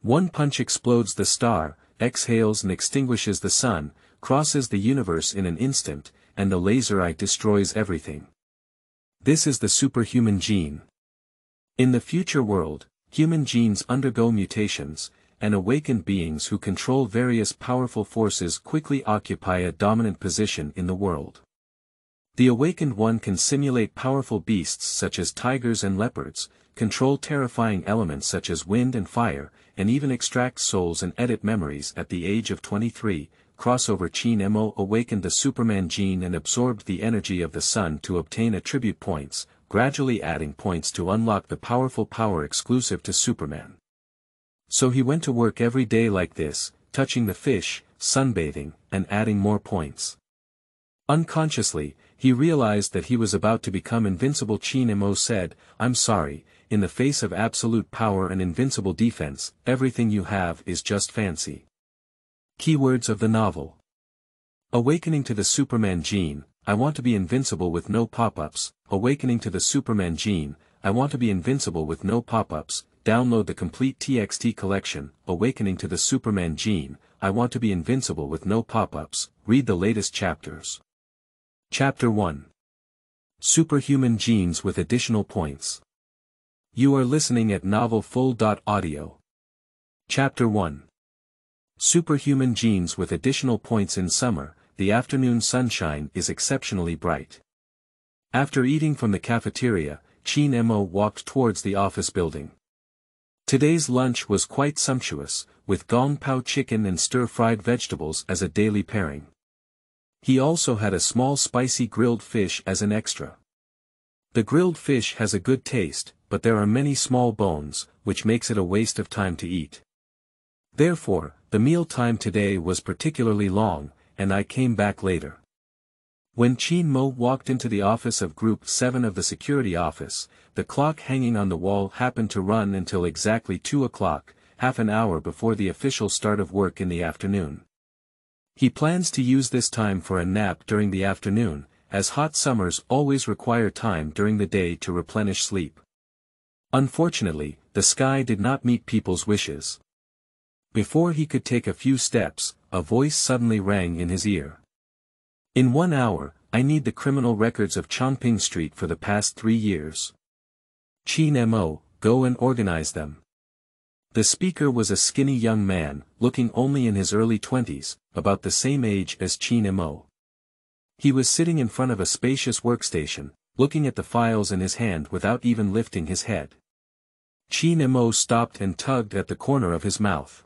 One punch explodes the star, exhales and extinguishes the sun, crosses the universe in an instant, and the laser eye destroys everything. This is the superhuman gene. In the future world, human genes undergo mutations, and awakened beings who control various powerful forces quickly occupy a dominant position in the world. The awakened one can simulate powerful beasts such as tigers and leopards, control terrifying elements such as wind and fire, and even extract souls and edit memories. At the age of 23, crossover Qin Mo awakened the Superman gene and absorbed the energy of the sun to obtain attribute points, gradually adding points to unlock the powerful power exclusive to Superman. So he went to work every day like this, touching the fish, sunbathing, and adding more points. Unconsciously, he realized that he was about to become invincible. Qin Mo said, "I'm sorry, in the face of absolute power and invincible defense, everything you have is just fancy." Keywords of the novel. Awakening to the Superman gene, I want to be invincible with no pop-ups. Awakening to the Superman gene, I want to be invincible with no pop-ups. Download the complete TXT collection, Awakening to the Superman gene, I want to be invincible with no pop-ups. Read the latest chapters. Chapter 1. Superhuman genes with additional points. You are listening at novelfull.audio. Chapter 1. Superhuman genes with additional points. In summer, the afternoon sunshine is exceptionally bright. After eating from the cafeteria, Qin Mo walked towards the office building. Today's lunch was quite sumptuous, with gong pao chicken and stir-fried vegetables as a daily pairing. He also had a small spicy grilled fish as an extra. The grilled fish has a good taste, but there are many small bones, which makes it a waste of time to eat. Therefore, the meal time today was particularly long, and I came back later. When Qin Mo walked into the office of Group 7 of the security office, the clock hanging on the wall happened to run until exactly 2 o'clock, half an hour before the official start of work in the afternoon. He plans to use this time for a nap during the afternoon, as hot summers always require time during the day to replenish sleep. Unfortunately, the sky did not meet people's wishes. Before he could take a few steps, a voice suddenly rang in his ear. "In 1 hour, I need the criminal records of Chongping Street for the past 3 years. Qin Mo, go and organize them." The speaker was a skinny young man, looking only in his early 20s, about the same age as Qin Mo. He was sitting in front of a spacious workstation, looking at the files in his hand without even lifting his head. Qin Mo stopped and tugged at the corner of his mouth.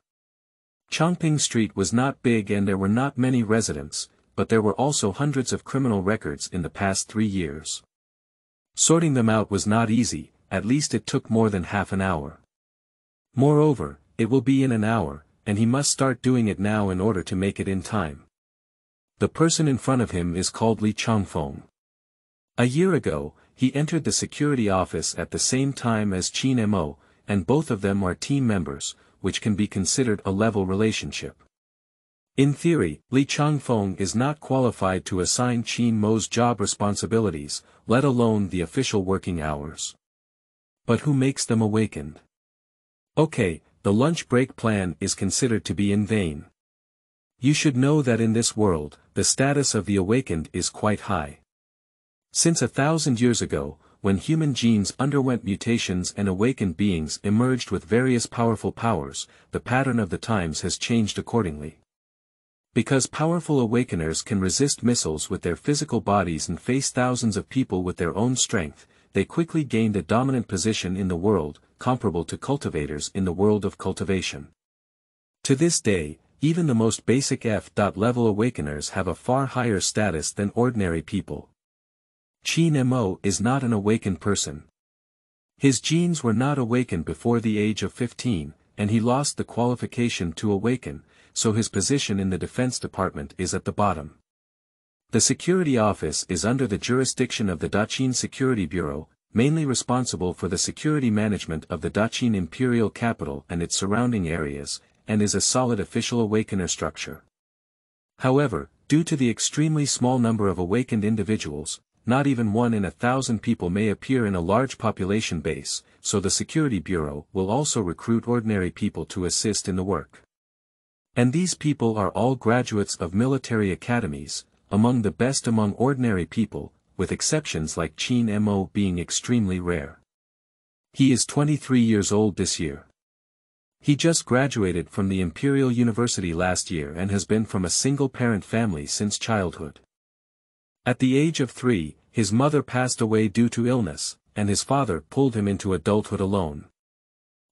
Chongping Street was not big and there were not many residents, but there were also hundreds of criminal records in the past 3 years. Sorting them out was not easy, at least it took more than half an hour. Moreover, it will be in an hour, and he must start doing it now in order to make it in time. The person in front of him is called Li Changfeng. A year ago, he entered the security office at the same time as Qin Mo, and both of them are team members, which can be considered a level relationship. In theory, Li Changfeng is not qualified to assign Qin Mo's job responsibilities, let alone the official working hours. But who makes them awakened? Okay, the lunch break plan is considered to be in vain. You should know that in this world, the status of the awakened is quite high. Since 1,000 years ago, when human genes underwent mutations and awakened beings emerged with various powerful powers, the pattern of the times has changed accordingly. Because powerful awakeners can resist missiles with their physical bodies and face thousands of people with their own strength, they quickly gained a dominant position in the world, comparable to cultivators in the world of cultivation. To this day, even the most basic F.level awakeners have a far higher status than ordinary people. Qin Mo is not an awakened person. His genes were not awakened before the age of 15, and he lost the qualification to awaken, so his position in the Defense Department is at the bottom. The security office is under the jurisdiction of the Daqin Security Bureau, mainly responsible for the security management of the Daqin imperial capital and its surrounding areas, and is a solid official awakener structure. However, due to the extremely small number of awakened individuals, not even 1 in 1,000 people may appear in a large population base, so the Security Bureau will also recruit ordinary people to assist in the work. And these people are all graduates of military academies, among the best among ordinary people, with exceptions like Qin Mo being extremely rare. He is 23 years old this year. He just graduated from the Imperial University last year and has been from a single-parent family since childhood. At the age of 3, his mother passed away due to illness, and his father pulled him into adulthood alone.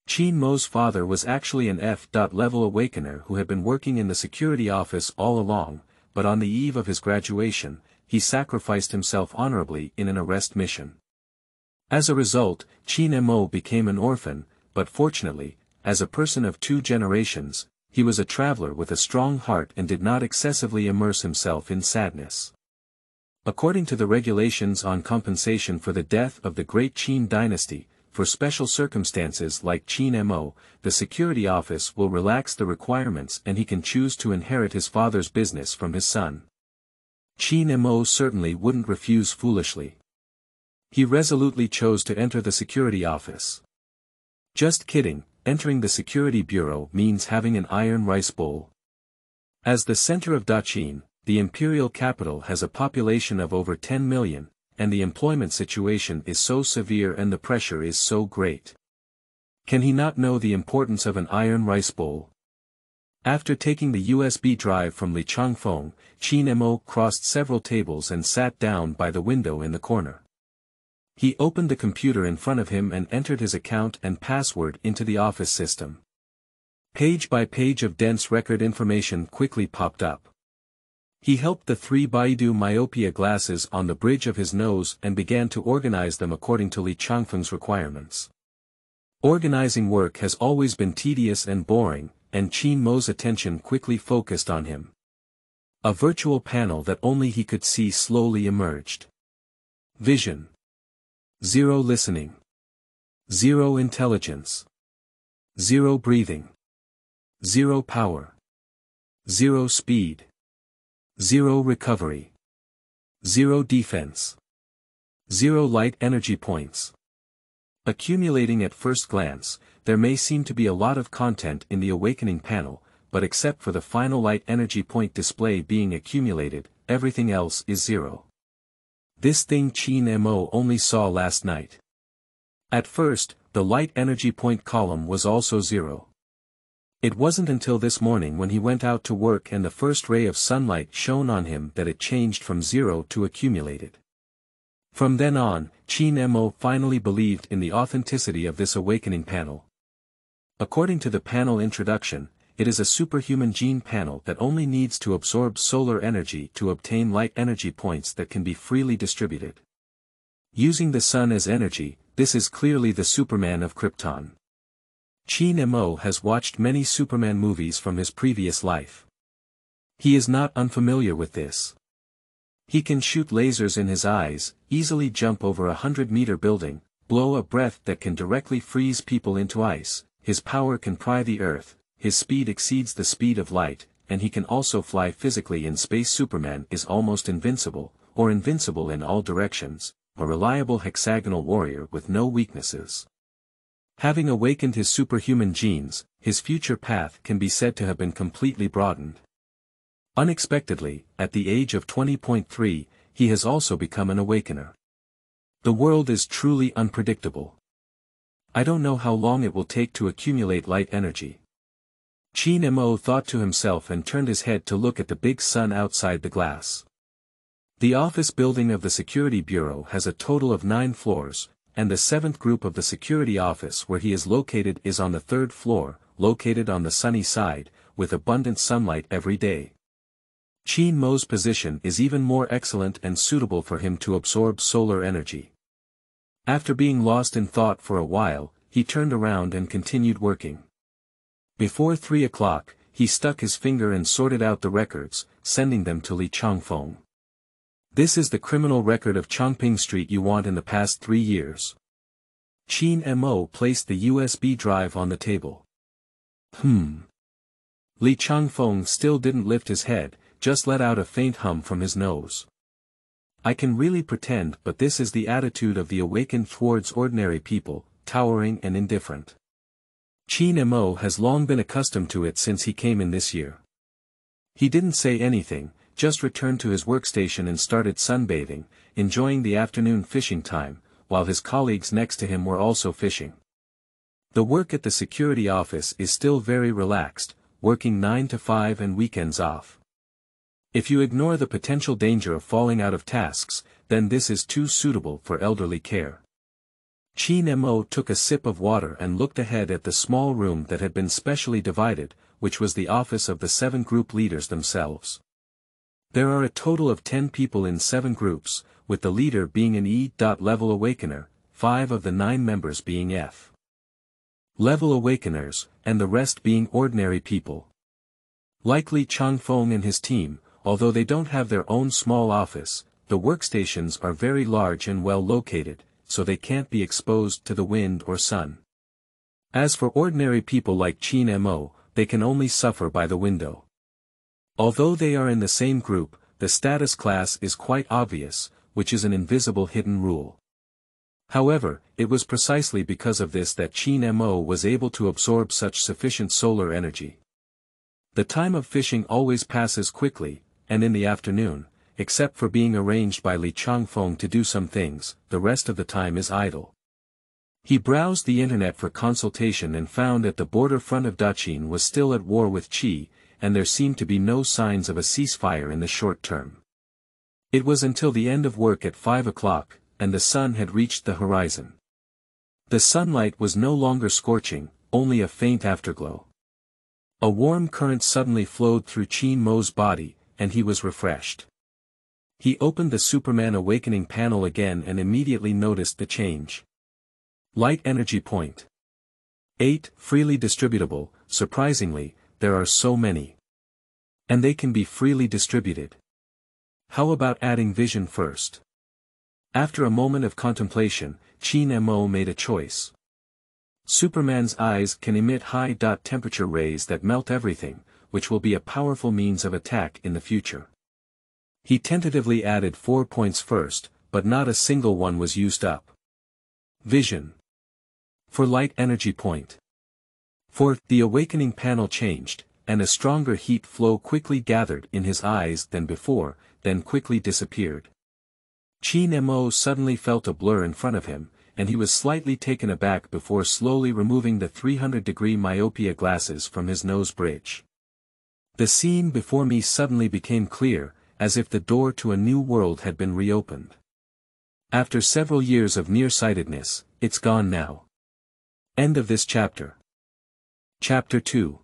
Qin Mo's father was actually an F.level awakener who had been working in the security office all along, but on the eve of his graduation, he sacrificed himself honorably in an arrest mission. As a result, Qin Mo became an orphan, but fortunately, as a person of 2 generations, he was a traveler with a strong heart and did not excessively immerse himself in sadness. According to the regulations on compensation for the death of the great Qin dynasty, for special circumstances like Qin Mo, the security office will relax the requirements and he can choose to inherit his father's business from his son. Qin Mo certainly wouldn't refuse foolishly. He resolutely chose to enter the security office. Just kidding, entering the security bureau means having an iron rice bowl. As the center of Daqin, the imperial capital has a population of over 10 million, and the employment situation is so severe and the pressure is so great. Can he not know the importance of an iron rice bowl? After taking the USB drive from Li Changfeng, Qin Mo crossed several tables and sat down by the window in the corner. He opened the computer in front of him and entered his account and password into the office system. Page by page of dense record information quickly popped up. He helped the 3 Baidu myopia glasses on the bridge of his nose and began to organize them according to Li Changfeng's requirements. Organizing work has always been tedious and boring, and Qin Mo's attention quickly focused on him. A virtual panel that only he could see slowly emerged. Vision. 0 listening. 0 intelligence. 0 breathing. 0 power. 0 speed. 0 recovery. 0 defense. 0 light energy points. Accumulating at first glance, there may seem to be a lot of content in the awakening panel, but except for the final light energy point display being accumulated, everything else is 0. This thing Qin Mo only saw last night. At first, the light energy point column was also 0. It wasn't until this morning when he went out to work and the first ray of sunlight shone on him that it changed from 0 to accumulated. From then on, Qin Mo finally believed in the authenticity of this awakening panel. According to the panel introduction, it is a superhuman gene panel that only needs to absorb solar energy to obtain light energy points that can be freely distributed. Using the sun as energy, this is clearly the Superman of Krypton. Qin Mo has watched many Superman movies from his previous life. He is not unfamiliar with this. He can shoot lasers in his eyes, easily jump over a 100-meter building, blow a breath that can directly freeze people into ice, his power can pry the earth, his speed exceeds the speed of light, and he can also fly physically in space. Superman is almost invincible, or invincible in all directions, a reliable hexagonal warrior with no weaknesses. Having awakened his superhuman genes, his future path can be said to have been completely broadened. Unexpectedly, at the age of 20.3, he has also become an awakener. The world is truly unpredictable. I don't know how long it will take to accumulate light energy. Qin Mo thought to himself and turned his head to look at the big sun outside the glass. The office building of the Security Bureau has a total of 9 floors, and the 7th group of the security office where he is located is on the 3rd floor, located on the sunny side, with abundant sunlight every day. Qin Mo's position is even more excellent and suitable for him to absorb solar energy. After being lost in thought for a while, he turned around and continued working. Before 3 o'clock, he stuck his finger and sorted out the records, sending them to Li Changfeng. This is the criminal record of Chongping Street Yuan in the past 3 years. Qin Mo placed the USB drive on the table. Li Changfeng still didn't lift his head, just let out a faint hum from his nose. I can really pretend, but this is the attitude of the Awakened towards ordinary people, towering and indifferent. Qin Mo has long been accustomed to it since he came in this year. He didn't say anything, just returned to his workstation and started sunbathing, enjoying the afternoon fishing time, while his colleagues next to him were also fishing. The work at the security office is still very relaxed, working 9 to 5 and weekends off. If you ignore the potential danger of falling out of tasks, then this is too suitable for elderly care. Qin Mo took a sip of water and looked ahead at the small room that had been specially divided, which was the office of the 7 group leaders themselves. There are a total of 10 people in 7 groups, with the leader being an E.level awakener, 5 of the 9 members being F.level awakeners, and the rest being ordinary people. Like Li Changfeng and his team, although they don't have their own small office, the workstations are very large and well located, so they can't be exposed to the wind or sun. As for ordinary people like Qin Mo, they can only suffer by the window. Although they are in the same group, the status class is quite obvious, which is an invisible hidden rule. However, it was precisely because of this that Qin Mo was able to absorb such sufficient solar energy. The time of fishing always passes quickly, and in the afternoon, except for being arranged by Li Changfeng to do some things, the rest of the time is idle. He browsed the internet for consultation and found that the border front of Daqin was still at war with Qi, and there seemed to be no signs of a ceasefire in the short term. It was until the end of work at 5 o'clock, and the sun had reached the horizon. The sunlight was no longer scorching, only a faint afterglow. A warm current suddenly flowed through Qin Mo's body, and he was refreshed. He opened the Superman awakening panel again and immediately noticed the change. Light energy point. 8, freely distributable. Surprisingly, there are so many. And they can be freely distributed. How about adding vision first? After a moment of contemplation, Qin Mo made a choice. Superman's eyes can emit high-temperature rays that melt everything, which will be a powerful means of attack in the future. He tentatively added 4 points first, but not a single one was used up. Vision. For light energy point. 4, the awakening panel changed, and a stronger heat flow quickly gathered in his eyes than before, then quickly disappeared. Qin Mo suddenly felt a blur in front of him, and he was slightly taken aback before slowly removing the 300-degree myopia glasses from his nose bridge. The scene before me suddenly became clear, as if the door to a new world had been reopened. After several years of nearsightedness, it's gone now. End of this chapter. Chapter 2.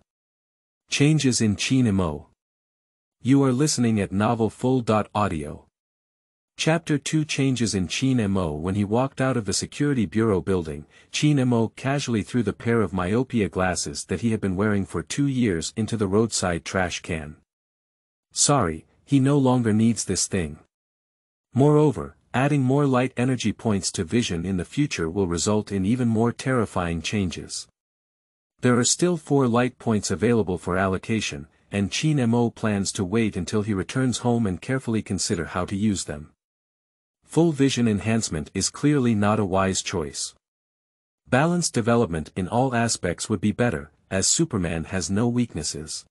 Changes in Qin Mo. You are listening at novelfull.audio. Chapter 2. Changes in Qin Mo. When he walked out of the security bureau building, Qin Mo casually threw the pair of myopia glasses that he had been wearing for 2 years into the roadside trash can. Sorry, he no longer needs this thing. Moreover, adding more light energy points to vision in the future will result in even more terrifying changes. There are still 4 light points available for allocation, and Qin Mo plans to wait until he returns home and carefully consider how to use them. Full vision enhancement is clearly not a wise choice. Balanced development in all aspects would be better, as Superman has no weaknesses.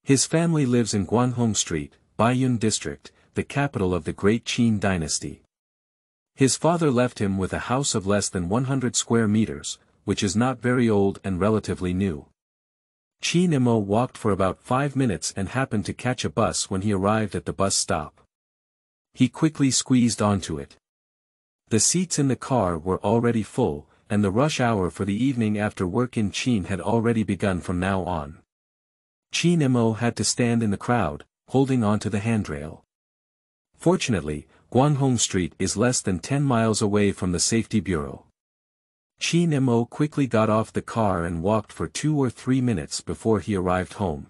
His family lives in Guanhong Street, Baiyun District, the capital of the Great Qin dynasty. His father left him with a house of less than 100 square meters, which is not very old and relatively new. Qin Mo walked for about 5 minutes and happened to catch a bus when he arrived at the bus stop. He quickly squeezed onto it. The seats in the car were already full, and the rush hour for the evening after work in Qin had already begun from now on. Qin Mo had to stand in the crowd, holding onto the handrail. Fortunately, Guanhong Street is less than 10 miles away from the safety bureau. Qin Mo quickly got off the car and walked for 2 or 3 minutes before he arrived home.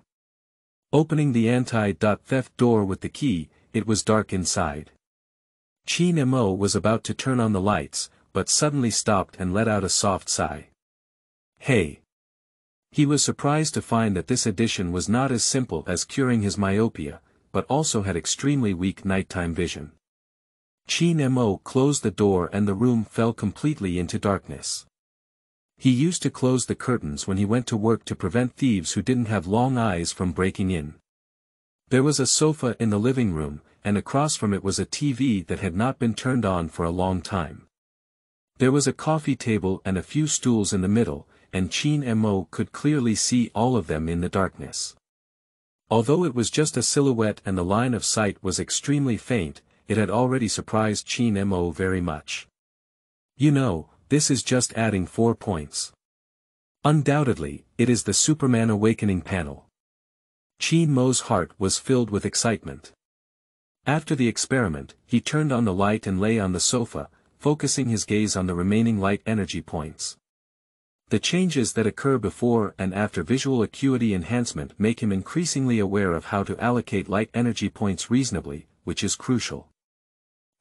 Opening the anti-theft door with the key, it was dark inside. Qin Mo was about to turn on the lights, but suddenly stopped and let out a soft sigh. Hey! He was surprised to find that this addition was not as simple as curing his myopia, but also had extremely weak nighttime vision. Qin Mo closed the door and the room fell completely into darkness. He used to close the curtains when he went to work to prevent thieves who didn't have long eyes from breaking in. There was a sofa in the living room, and across from it was a TV that had not been turned on for a long time. There was a coffee table and a few stools in the middle, and Qin Mo could clearly see all of them in the darkness. Although it was just a silhouette and the line of sight was extremely faint, it had already surprised Qin Mo very much. You know, this is just adding 4 points. Undoubtedly, it is the Superman Awakening panel. Qin Mo's heart was filled with excitement. After the experiment, he turned on the light and lay on the sofa, focusing his gaze on the remaining light energy points. The changes that occur before and after visual acuity enhancement make him increasingly aware of how to allocate light energy points reasonably, which is crucial.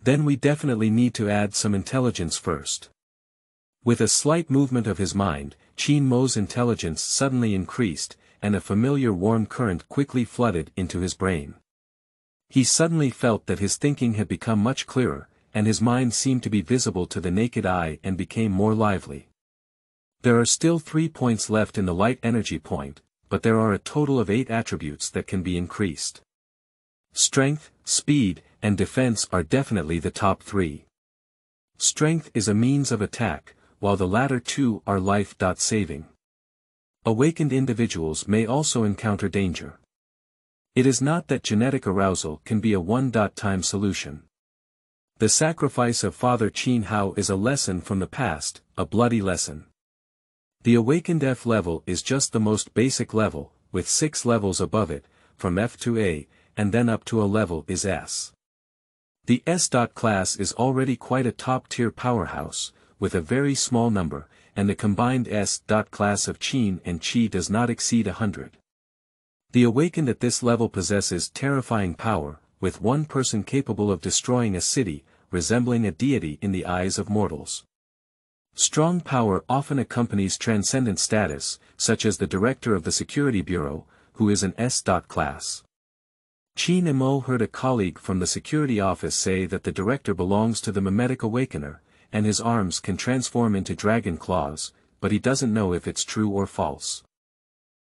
Then we definitely need to add some intelligence first. With a slight movement of his mind, Qin Mo's intelligence suddenly increased, and a familiar warm current quickly flooded into his brain. He suddenly felt that his thinking had become much clearer, and his mind seemed to be visible to the naked eye and became more lively. There are still 3 points left in the light energy point, but there are a total of 8 attributes that can be increased. Strength, speed, and defense are definitely the top 3. Strength is a means of attack, while the latter 2 are life-saving. Awakened individuals may also encounter danger. It is not that genetic arousal can be a one-time solution. The sacrifice of Father Qin Hao is a lesson from the past, a bloody lesson. The awakened F level is just the most basic level, with 6 levels above it, from F to A, and then up to a level is S. The S. class is already quite a top-tier powerhouse, with a very small number, and the combined S. class of Qin and Qi does not exceed 100. The awakened at this level possesses terrifying power, with one person capable of destroying a city, resembling a deity in the eyes of mortals. Strong power often accompanies transcendent status, such as the director of the Security Bureau, who is an S. class. Qin Mo heard a colleague from the security office say that the director belongs to the mimetic awakener, and his arms can transform into dragon claws, but he doesn't know if it's true or false.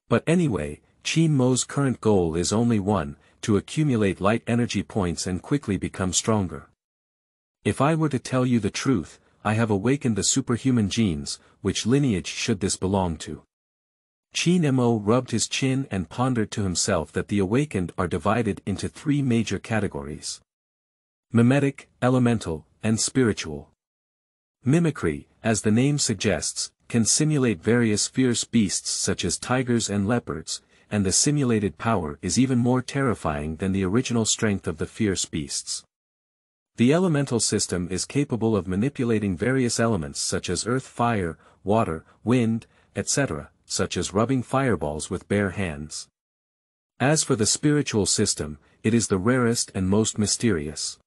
But anyway, Qin Mo's current goal is only one, to accumulate light energy points and quickly become stronger. If I were to tell you the truth, I have awakened the superhuman genes, which lineage should this belong to? Qin Mo rubbed his chin and pondered to himself that the awakened are divided into 3 major categories. Mimetic, elemental, and spiritual. Mimicry, as the name suggests, can simulate various fierce beasts such as tigers and leopards, and the simulated power is even more terrifying than the original strength of the fierce beasts. The elemental system is capable of manipulating various elements such as earth, fire, water, wind, etc., such as rubbing fireballs with bare hands. As for the spiritual system, it is the rarest and most mysterious.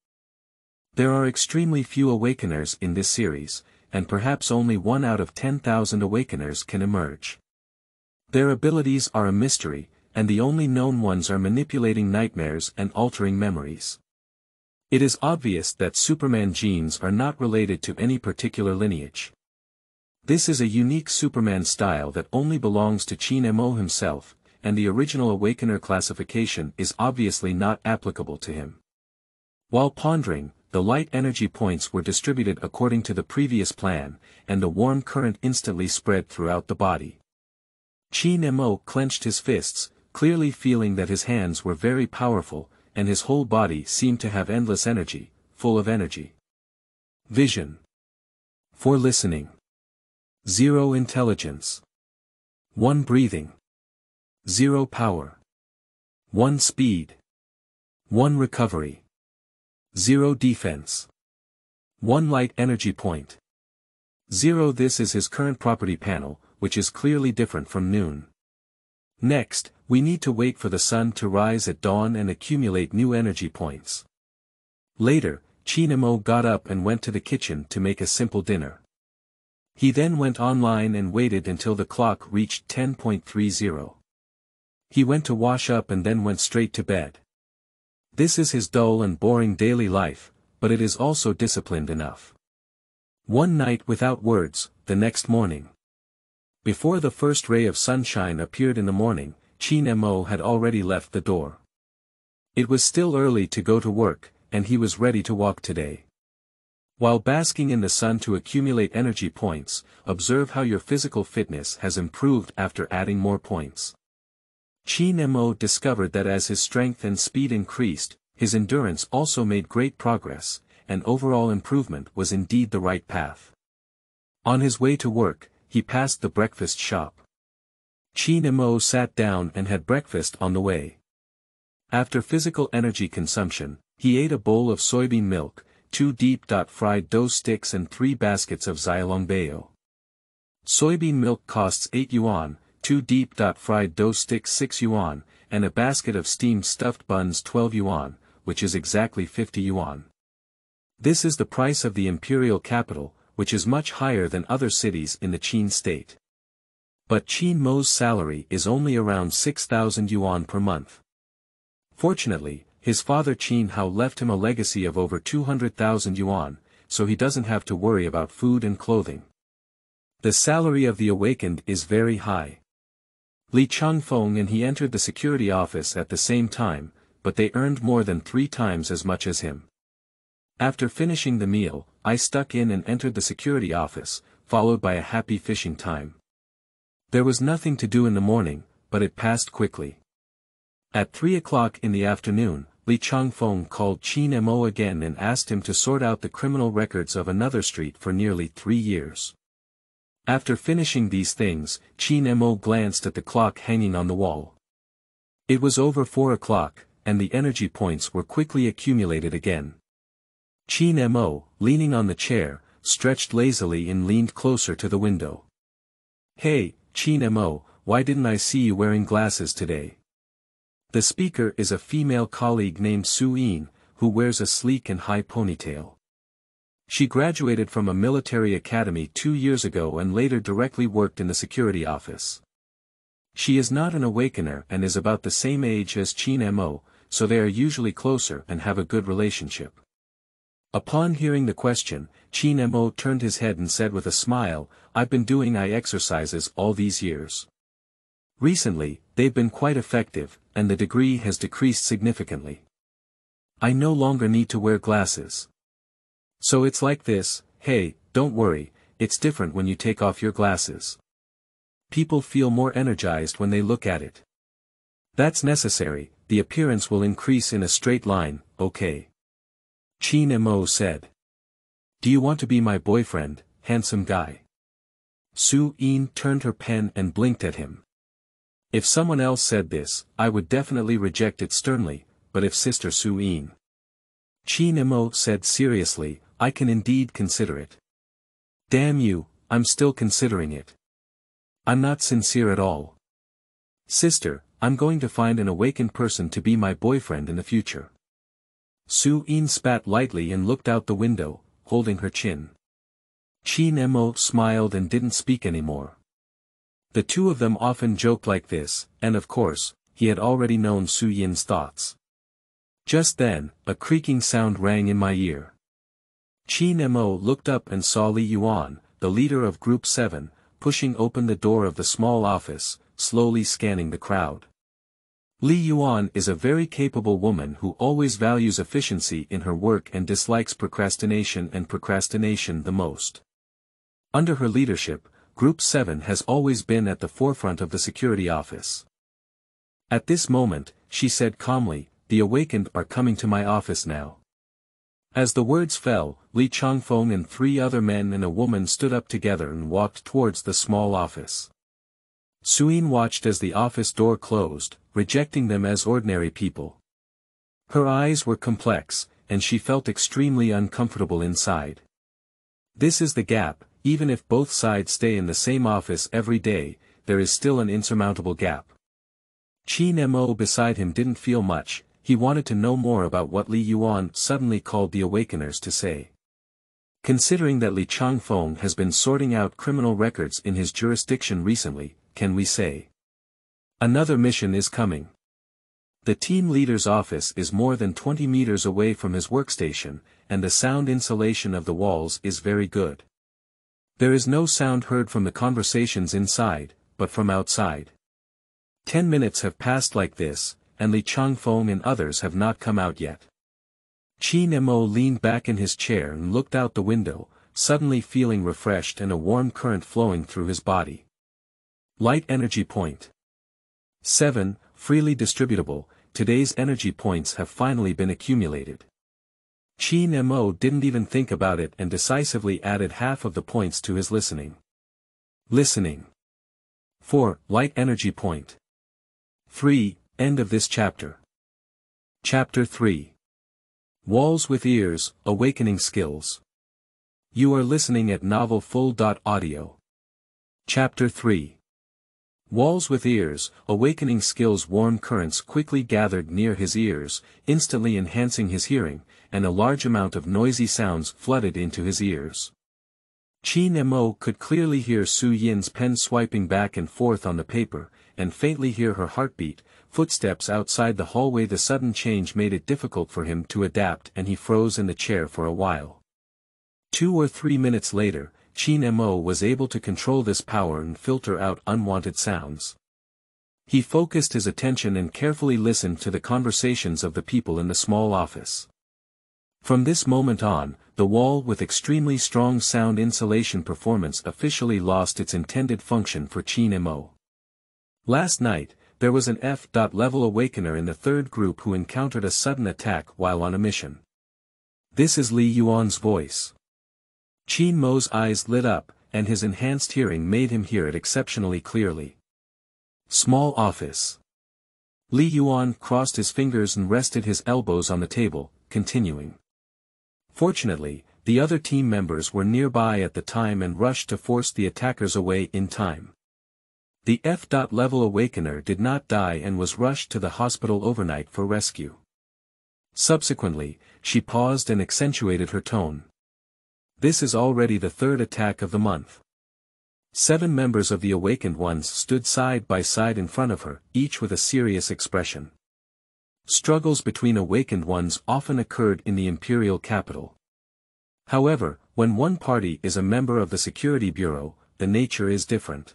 There are extremely few awakeners in this series, and perhaps only 1 out of 10,000 awakeners can emerge. Their abilities are a mystery, and the only known ones are manipulating nightmares and altering memories. It is obvious that Superman genes are not related to any particular lineage. This is a unique Superman style that only belongs to Qin Mo himself, and the original Awakener classification is obviously not applicable to him. While pondering, the light energy points were distributed according to the previous plan, and the warm current instantly spread throughout the body. Qin Mo clenched his fists, clearly feeling that his hands were very powerful, and his whole body seemed to have endless energy, full of energy. Vision. 4 listening. 0 intelligence. 1 breathing. 0 power. 1 speed. 1 recovery. 0 defense. 1 light energy point. 0 This is his current property panel, which is clearly different from noon. Next, we need to wait for the sun to rise at dawn and accumulate new energy points. Later, Qin Mo got up and went to the kitchen to make a simple dinner. He then went online and waited until the clock reached 10:30. He went to wash up and then went straight to bed. This is his dull and boring daily life, but it is also disciplined enough. One night without words, the next morning. Before the first ray of sunshine appeared in the morning, Qin Mo had already left the door. It was still early to go to work, and he was ready to walk today. While basking in the sun to accumulate energy points, observe how your physical fitness has improved after adding more points. Qin Mo discovered that as his strength and speed increased, his endurance also made great progress, and overall improvement was indeed the right path. On his way to work, he passed the breakfast shop. Qin Mo sat down and had breakfast on the way. After physical energy consumption, he ate a bowl of soybean milk, 2 deep-fried dough sticks and 3 baskets of xiaolongbao. Soybean milk costs 8 yuan, 2 deep-fried dough sticks 6 yuan, and a basket of steamed stuffed buns 12 yuan, which is exactly 50 yuan. This is the price of the imperial capital, which is much higher than other cities in the Qin state. But Qin Mo's salary is only around 6,000 yuan per month. Fortunately, his father Qin Hao left him a legacy of over 200,000 yuan, so he doesn't have to worry about food and clothing. The salary of the Awakened is very high. Li Changfeng and he entered the security office at the same time, but they earned more than 3 times as much as him. After finishing the meal, I stuck in and entered the security office, followed by a happy fishing time. There was nothing to do in the morning, but it passed quickly. At 3 o'clock in the afternoon, Li Changfeng called Qin Mo again and asked him to sort out the criminal records of another street for nearly 3 years. After finishing these things, Qin Mo glanced at the clock hanging on the wall. It was over 4 o'clock, and the energy points were quickly accumulated again. Qin Mo, leaning on the chair, stretched lazily and leaned closer to the window. "Hey, Qin Mo, why didn't I see you wearing glasses today?" The speaker is a female colleague named Su Yin, who wears a sleek and high ponytail. She graduated from a military academy 2 years ago and later directly worked in the security office. She is not an awakener and is about the same age as Qin Mo, so they are usually closer and have a good relationship. Upon hearing the question, Qin Mo turned his head and said with a smile, "I've been doing eye exercises all these years. Recently, they've been quite effective, and the degree has decreased significantly. I no longer need to wear glasses. So it's like this. Hey, don't worry, it's different when you take off your glasses. People feel more energized when they look at it. That's necessary, the appearance will increase in a straight line, okay?" Qin Mo said. "Do you want to be my boyfriend, handsome guy?" Su Yin turned her pen and blinked at him. If someone else said this, I would definitely reject it sternly, but if Sister Su Yin. Qin Mo said seriously, "I can indeed consider it." "Damn you, I'm still considering it. I'm not sincere at all. Sister, I'm going to find an awakened person to be my boyfriend in the future." Su Yin spat lightly and looked out the window, holding her chin. Qin Mo smiled and didn't speak anymore. The two of them often joked like this, and of course, he had already known Su Yin's thoughts. Just then, a creaking sound rang in my ear. Qin Mo looked up and saw Li Yuan, the leader of Group 7, pushing open the door of the small office, slowly scanning the crowd. Li Yuan is a very capable woman who always values efficiency in her work and dislikes procrastination the most. Under her leadership, Group 7 has always been at the forefront of the security office. At this moment, she said calmly, "The Awakened are coming to my office now." As the words fell, Li Changfeng and 3 other men and a woman stood up together and walked towards the small office. Su Yin watched as the office door closed, rejecting them as ordinary people. Her eyes were complex, and she felt extremely uncomfortable inside. This is the gap. Even if both sides stay in the same office every day, there is still an insurmountable gap. Qin Mo beside him didn't feel much, he wanted to know more about what Li Yuan suddenly called the Awakeners to say. Considering that Li Changfeng has been sorting out criminal records in his jurisdiction recently, can we say another mission is coming? The team leader's office is more than 20 meters away from his workstation, and the sound insulation of the walls is very good. There is no sound heard from the conversations inside, but from outside. 10 minutes have passed like this, and Li Changfeng and others have not come out yet. Qin Mo leaned back in his chair and looked out the window, suddenly feeling refreshed and a warm current flowing through his body. Light energy point. 7, freely distributable. Today's energy points have finally been accumulated. Qin Mo didn't even think about it and decisively added half of the points to his listening. Listening. 4, light energy point. 3, end of this chapter. Chapter 3. Walls with Ears, Awakening Skills. You are listening at novelfull.audio. Chapter 3. Walls with Ears, Awakening Skills. Warm currents quickly gathered near his ears, instantly enhancing his hearing, and a large amount of noisy sounds flooded into his ears. Qin Mo could clearly hear Su Yin's pen swiping back and forth on the paper, and faintly hear her heartbeat, footsteps outside the hallway. The sudden change made it difficult for him to adapt and he froze in the chair for a while. 2 or 3 minutes later, Qin Mo was able to control this power and filter out unwanted sounds. He focused his attention and carefully listened to the conversations of the people in the small office. From this moment on, the wall with extremely strong sound insulation performance officially lost its intended function for Qin Mo. Last night, there was an F.level awakener in the third group who encountered a sudden attack while on a mission. This is Li Yuan's voice. Qin Mo's eyes lit up, and his enhanced hearing made him hear it exceptionally clearly. Small office. Li Yuan crossed his fingers and rested his elbows on the table, continuing. Fortunately, the other team members were nearby at the time and rushed to force the attackers away in time. The F.level awakener did not die and was rushed to the hospital overnight for rescue. Subsequently, she paused and accentuated her tone. This is already the third attack of the month. 7 members of the awakened ones stood side by side in front of her, each with a serious expression. Struggles between awakened ones often occurred in the imperial capital. However, when one party is a member of the Security Bureau, the nature is different.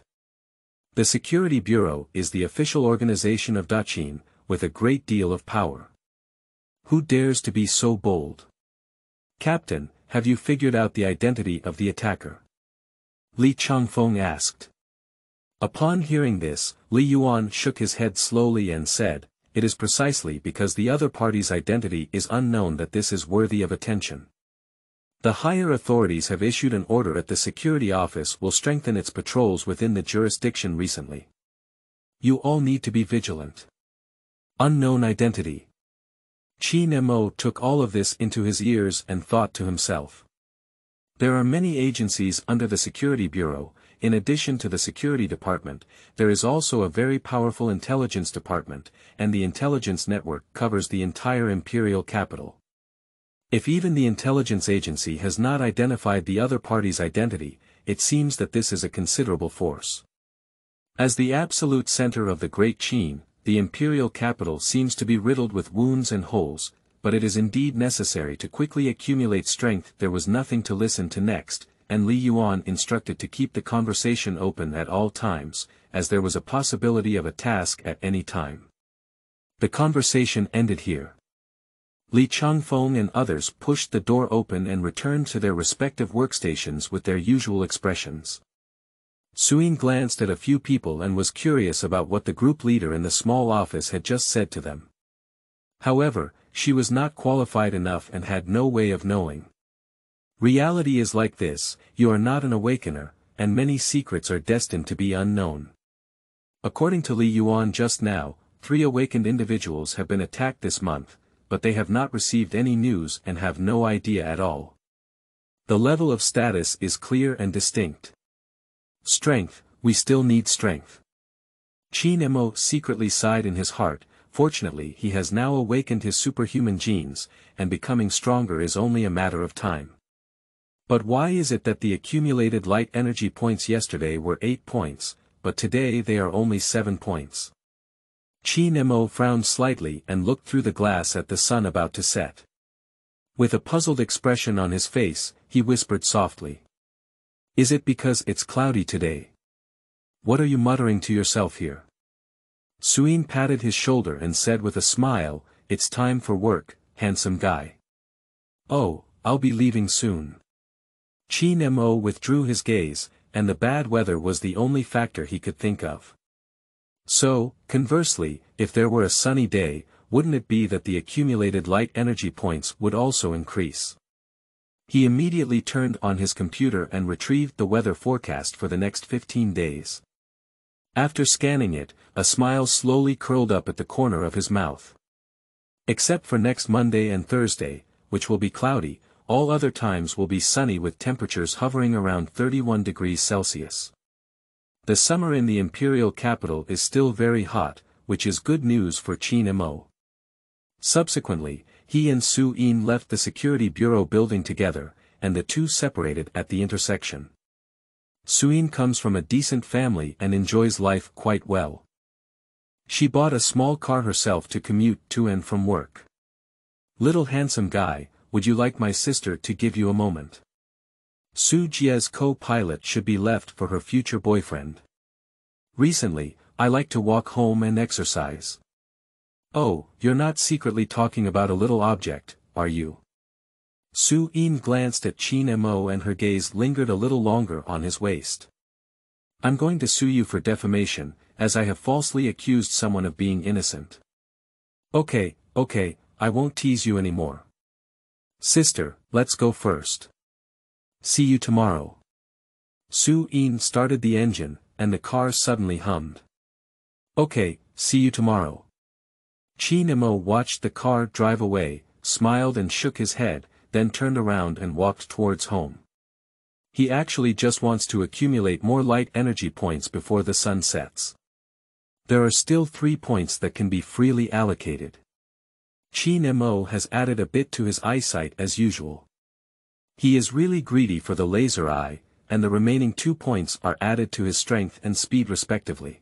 The Security Bureau is the official organization of Daqin, with a great deal of power. Who dares to be so bold? Captain, have you figured out the identity of the attacker? Li Changfeng asked. Upon hearing this, Li Yuan shook his head slowly and said, "It is precisely because the other party's identity is unknown that this is worthy of attention. The higher authorities have issued an order at the security office will strengthen its patrols within the jurisdiction recently. You all need to be vigilant." Unknown identity. Qin Mo took all of this into his ears and thought to himself. There are many agencies under the Security Bureau. In addition to the Security Department, there is also a very powerful intelligence department, and the intelligence network covers the entire imperial capital. If even the intelligence agency has not identified the other party's identity, it seems that this is a considerable force. As the absolute center of the Great Qin, the imperial capital seems to be riddled with wounds and holes, but it is indeed necessary to quickly accumulate strength. There was nothing to listen to next, and Li Yuan instructed to keep the conversation open at all times, as there was a possibility of a task at any time. The conversation ended here. Li Changfeng and others pushed the door open and returned to their respective workstations with their usual expressions. Suyin glanced at a few people and was curious about what the group leader in the small office had just said to them. However, she was not qualified enough and had no way of knowing. Reality is like this: you are not an awakener, and many secrets are destined to be unknown. According to Li Yuan just now, 3 awakened individuals have been attacked this month, but they have not received any news and have no idea at all. The level of status is clear and distinct. Strength, we still need strength. Qin Mo secretly sighed in his heart. Fortunately he has now awakened his superhuman genes, and becoming stronger is only a matter of time. But why is it that the accumulated light energy points yesterday were 8 points, but today they are only 7 points? Qin Mo frowned slightly and looked through the glass at the sun about to set. With a puzzled expression on his face, he whispered softly. Is it because it's cloudy today? What are you muttering to yourself here? Suyin patted his shoulder and said with a smile, it's time for work, handsome guy. Oh, I'll be leaving soon. Qin Mo withdrew his gaze, and the bad weather was the only factor he could think of. So, conversely, if there were a sunny day, wouldn't it be that the accumulated light energy points would also increase? He immediately turned on his computer and retrieved the weather forecast for the next 15 days. After scanning it, a smile slowly curled up at the corner of his mouth. Except for next Monday and Thursday, which will be cloudy, all other times will be sunny with temperatures hovering around 31 degrees Celsius. The summer in the imperial capital is still very hot, which is good news for Qin Mo. Subsequently, he and Suyin left the security bureau building together, and the two separated at the intersection. Suyin comes from a decent family and enjoys life quite well. She bought a small car herself to commute to and from work. Little handsome guy, would you like my sister to give you a moment? Su Jie's co-pilot should be left for her future boyfriend. Recently, I like to walk home and exercise. Oh, you're not secretly talking about a little object, are you? Suyin glanced at Qin Mo and her gaze lingered a little longer on his waist. I'm going to sue you for defamation, as I have falsely accused someone of being innocent. Okay, I won't tease you anymore. Sister, let's go first. See you tomorrow. Suyin started the engine, and the car suddenly hummed. Okay, see you tomorrow. Qin Mo watched the car drive away, smiled and shook his head, then turned around and walked towards home. He actually just wants to accumulate more light energy points before the sun sets. There are still 3 points that can be freely allocated. Qin Mo has added a bit to his eyesight as usual. He is really greedy for the laser eye, and the remaining 2 points are added to his strength and speed respectively.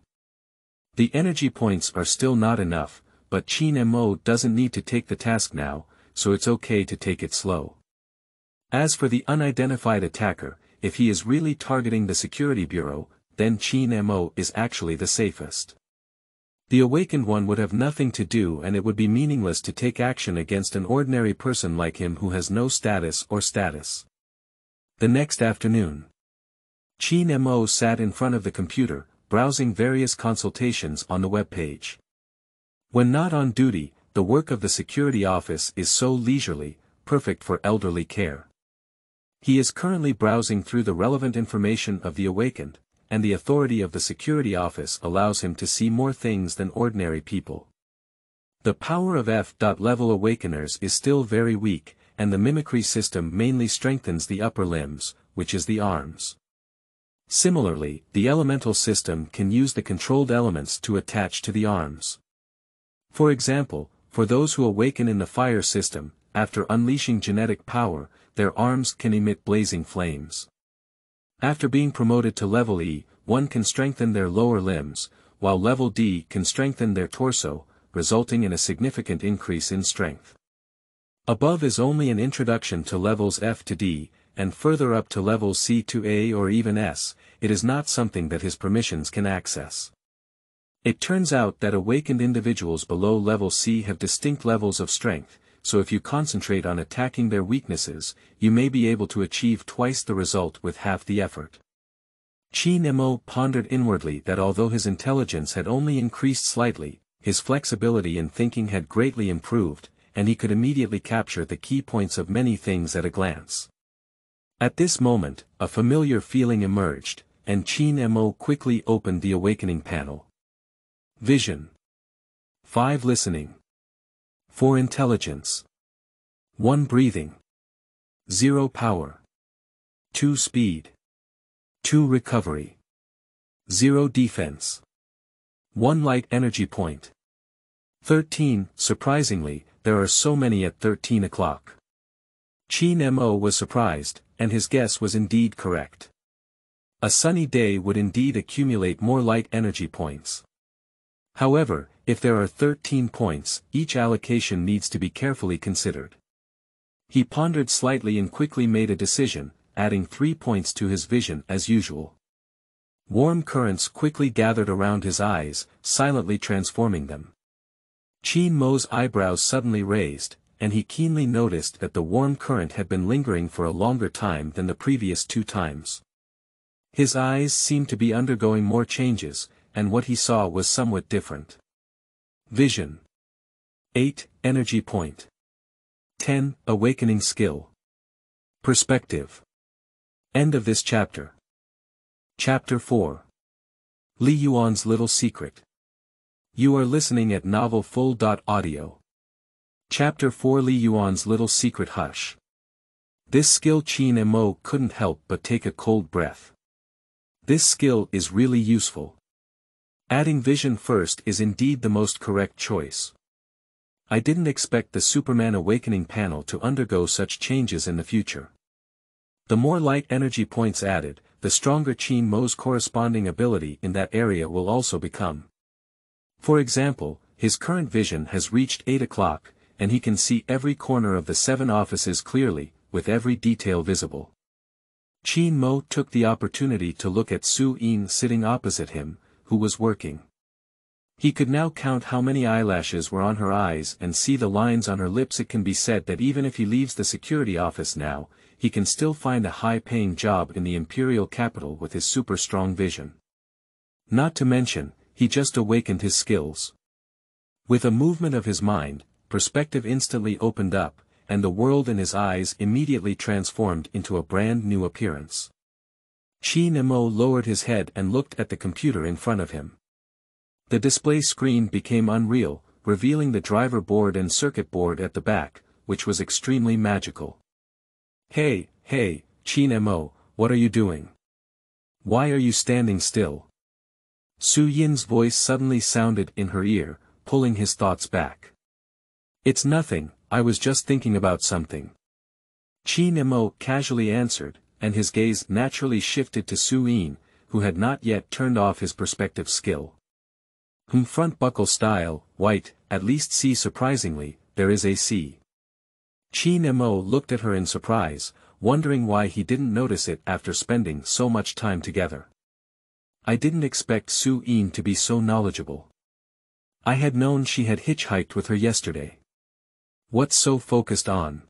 The energy points are still not enough, but Qin Mo doesn't need to take the task now, so it's okay to take it slow. As for the unidentified attacker, if he is really targeting the security bureau, then Qin Mo is actually the safest. The awakened one would have nothing to do and it would be meaningless to take action against an ordinary person like him who has no status or status. The next afternoon, Qin Mo sat in front of the computer, browsing various consultations on the web page. When not on duty, the work of the security office is so leisurely, perfect for elderly care. He is currently browsing through the relevant information of the awakened, and the authority of the security office allows him to see more things than ordinary people. The power of F-level awakeners is still very weak, and the mimicry system mainly strengthens the upper limbs, which is the arms. Similarly, the elemental system can use the controlled elements to attach to the arms. For example, for those who awaken in the fire system, after unleashing genetic power, their arms can emit blazing flames. After being promoted to level E, one can strengthen their lower limbs, while level D can strengthen their torso, resulting in a significant increase in strength. Above is only an introduction to levels F to D, and further up to levels C to A or even S, it is not something that his permissions can access. It turns out that awakened individuals below level C have distinct levels of strength, so if you concentrate on attacking their weaknesses, you may be able to achieve twice the result with half the effort. Qin Mo pondered inwardly that although his intelligence had only increased slightly, his flexibility in thinking had greatly improved, and he could immediately capture the key points of many things at a glance. At this moment, a familiar feeling emerged, and Qin Mo quickly opened the awakening panel. Vision. 5 listening. 4 intelligence. 1 breathing. 0 power. 2 speed. 2 recovery. 0 defense. 1 light energy point. 13, surprisingly, there are so many at 13 o'clock. Qin Mo was surprised, and his guess was indeed correct. A sunny day would indeed accumulate more light energy points. However, If there are 13 points, each allocation needs to be carefully considered. He pondered slightly and quickly made a decision, adding 3 points to his vision as usual. Warm currents quickly gathered around his eyes, silently transforming them. Qin Mo's eyebrows suddenly raised, and he keenly noticed that the warm current had been lingering for a longer time than the previous 2 times. His eyes seemed to be undergoing more changes, and what he saw was somewhat different. Vision. 8. Energy point. 10. Awakening skill. Perspective. End of this chapter. Chapter 4. Li Yuan's Little Secret. You are listening at novelfull.audio. Chapter 4 Li Yuan's Little Secret. Hush. This skill. Qin Mo couldn't help but take a cold breath. This skill is really useful. Adding vision first is indeed the most correct choice. I didn't expect the Superman Awakening panel to undergo such changes in the future. The more light energy points added, the stronger Qin Mo's corresponding ability in that area will also become. For example, his current vision has reached 8 o'clock, and he can see every corner of the 7 offices clearly, with every detail visible. Qin Mo took the opportunity to look at Su-yin sitting opposite him, who was working. He could now count how many eyelashes were on her eyes and see the lines on her lips. It can be said that even if he leaves the security office now, he can still find a high-paying job in the imperial capital with his super-strong vision. Not to mention, he just awakened his skills. With a movement of his mind, perspective instantly opened up, and the world in his eyes immediately transformed into a brand new appearance. Qin Mo lowered his head and looked at the computer in front of him. The display screen became unreal, revealing the driver board and circuit board at the back, which was extremely magical. Hey, Qin Mo, what are you doing? Why are you standing still? Su-yin's voice suddenly sounded in her ear, pulling his thoughts back. It's nothing, I was just thinking about something. Qin Mo casually answered, and his gaze naturally shifted to Su-yin, who had not yet turned off his perspective skill. Front buckle style, white, at least see. Surprisingly, there is a C. Qin Mo looked at her in surprise, wondering why he didn't notice it after spending so much time together. I didn't expect Su-yin to be so knowledgeable. I had known she had hitchhiked with her yesterday. What's so focused on?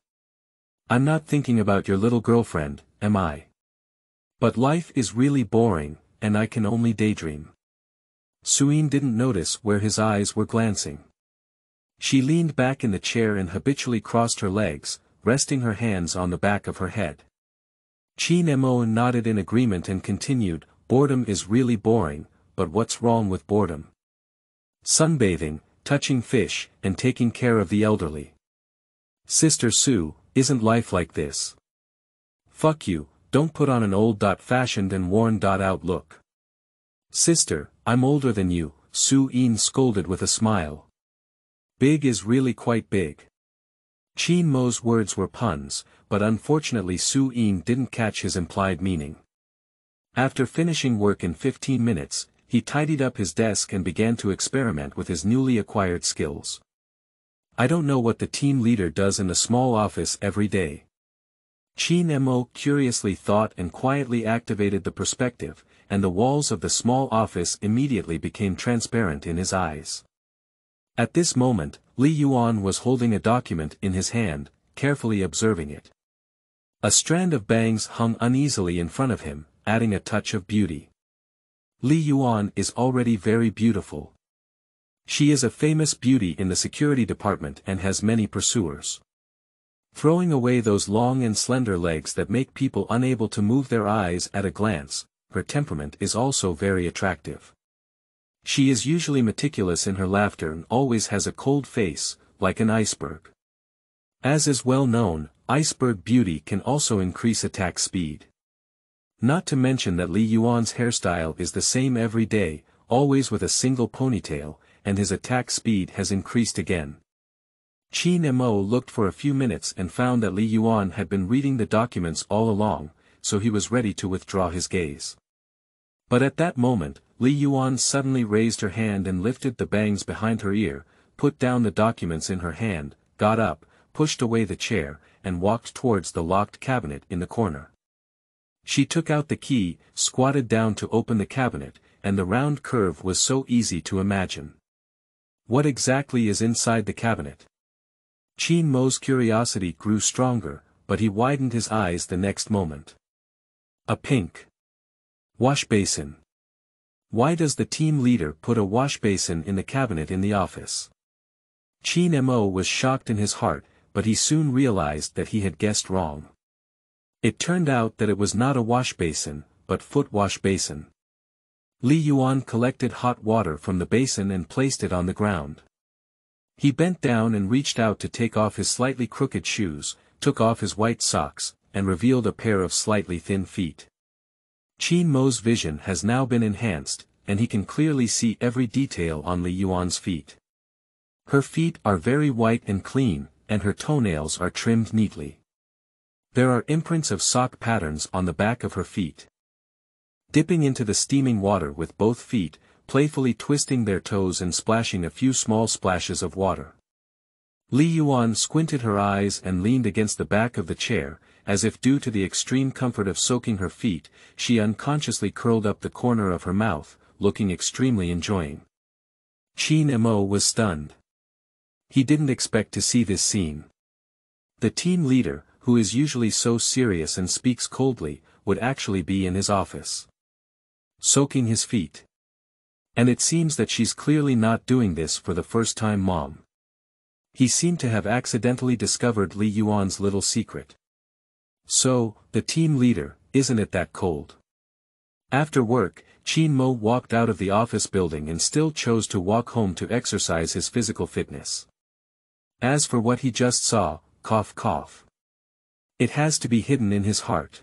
I'm not thinking about your little girlfriend, am I? But life is really boring, and I can only daydream. Su-yin didn't notice where his eyes were glancing. She leaned back in the chair and habitually crossed her legs, resting her hands on the back of her head. Qin Mo nodded in agreement and continued, boredom is really boring, but what's wrong with boredom? Sunbathing, touching fish, and taking care of the elderly. Sister Sue, isn't life like this? Fuck you, don't put on an old-fashioned and worn-out look. Sister, I'm older than you, Su-yin scolded with a smile. Big is really quite big. Qin Mo's words were puns, but unfortunately Su-yin didn't catch his implied meaning. After finishing work in 15 minutes, he tidied up his desk and began to experiment with his newly acquired skills. I don't know what the team leader does in the small office every day. Qin Mo curiously thought and quietly activated the perspective, and the walls of the small office immediately became transparent in his eyes. At this moment, Li Yuan was holding a document in his hand, carefully observing it. A strand of bangs hung uneasily in front of him, adding a touch of beauty. Li Yuan is already very beautiful. She is a famous beauty in the security department and has many pursuers. Throwing away those long and slender legs that make people unable to move their eyes at a glance, her temperament is also very attractive. She is usually meticulous in her laughter and always has a cold face, like an iceberg. As is well known, iceberg beauty can also increase attack speed. Not to mention that Li Yuan's hairstyle is the same every day, always with a single ponytail, and his attack speed has increased again. Qin Mo looked for a few minutes and found that Li Yuan had been reading the documents all along, so he was ready to withdraw his gaze. But at that moment, Li Yuan suddenly raised her hand and lifted the bangs behind her ear, put down the documents in her hand, got up, pushed away the chair, and walked towards the locked cabinet in the corner. She took out the key, squatted down to open the cabinet, and the round curve was so easy to imagine. What exactly is inside the cabinet? Qin Mo's curiosity grew stronger, but he widened his eyes the next moment. A pink wash basin. Why does the team leader put a wash basin in the cabinet in the office? Qin Mo was shocked in his heart, but he soon realized that he had guessed wrong. It turned out that it was not a wash basin, but foot wash basin. Li Yuan collected hot water from the basin and placed it on the ground. He bent down and reached out to take off his slightly crooked shoes, took off his white socks, and revealed a pair of slightly thin feet. Qin Mo's vision has now been enhanced, and he can clearly see every detail on Li Yuan's feet. Her feet are very white and clean, and her toenails are trimmed neatly. There are imprints of sock patterns on the back of her feet. Dipping into the steaming water with both feet, playfully twisting their toes and splashing a few small splashes of water. Li Yuan squinted her eyes and leaned against the back of the chair, as if due to the extreme comfort of soaking her feet, she unconsciously curled up the corner of her mouth, looking extremely enjoying. Qin Mo was stunned. He didn't expect to see this scene. The team leader, who is usually so serious and speaks coldly, would actually be in his office, soaking his feet. And it seems that she's clearly not doing this for the first time, Mom. He seemed to have accidentally discovered Li Yuan's little secret. So, the team leader, isn't it that cold? After work, Qin Mo walked out of the office building and still chose to walk home to exercise his physical fitness. As for what he just saw, cough cough. It has to be hidden in his heart.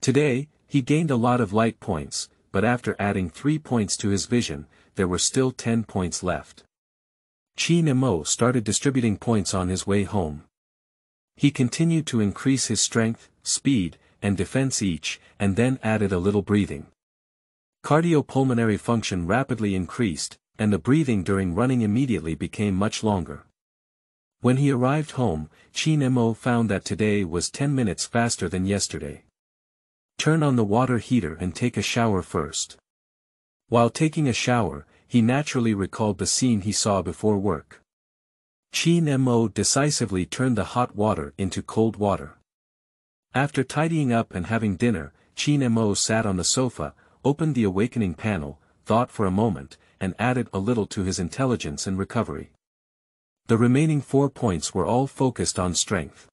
Today, he gained a lot of light points, but after adding 3 points to his vision, there were still 10 points left. Qin Mo started distributing points on his way home. He continued to increase his strength, speed, and defense each, and then added a little breathing. Cardiopulmonary function rapidly increased, and the breathing during running immediately became much longer. When he arrived home, Qin Mo found that today was 10 minutes faster than yesterday. Turn on the water heater and take a shower first. While taking a shower, he naturally recalled the scene he saw before work. Qin Mo decisively turned the hot water into cold water. After tidying up and having dinner, Qin Mo sat on the sofa, opened the awakening panel, thought for a moment, and added a little to his intelligence and recovery. The remaining 4 points were all focused on strength.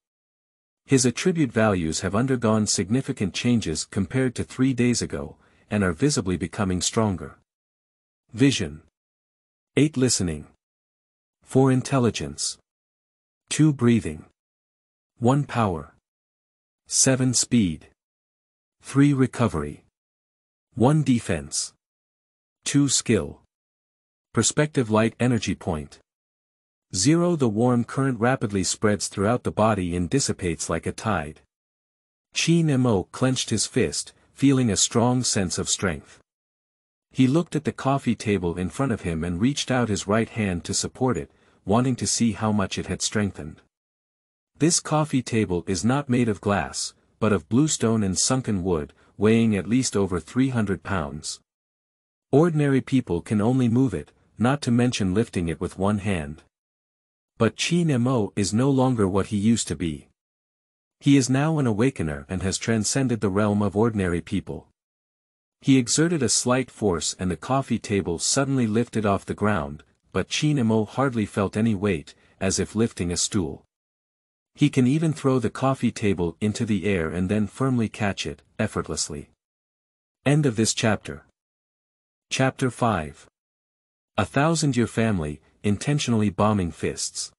His attribute values have undergone significant changes compared to 3 days ago, and are visibly becoming stronger. Vision. 8 listening. 4 intelligence. 2 breathing. 1 power. 7 speed. 3 recovery. 1 defense. 2 skill. Perspective light energy point. 0 The warm current rapidly spreads throughout the body and dissipates like a tide. Qin Mo clenched his fist, feeling a strong sense of strength. He looked at the coffee table in front of him and reached out his right hand to support it, wanting to see how much it had strengthened. This coffee table is not made of glass, but of bluestone and sunken wood, weighing at least over 300 pounds. Ordinary people can only move it, not to mention lifting it with one hand. But Qin Mo is no longer what he used to be. He is now an awakener and has transcended the realm of ordinary people. He exerted a slight force and the coffee table suddenly lifted off the ground, but Qin Mo hardly felt any weight, as if lifting a stool. He can even throw the coffee table into the air and then firmly catch it, effortlessly. End of this chapter. Chapter 5. 1,000-Year Family, Intentionally Bombing Fists.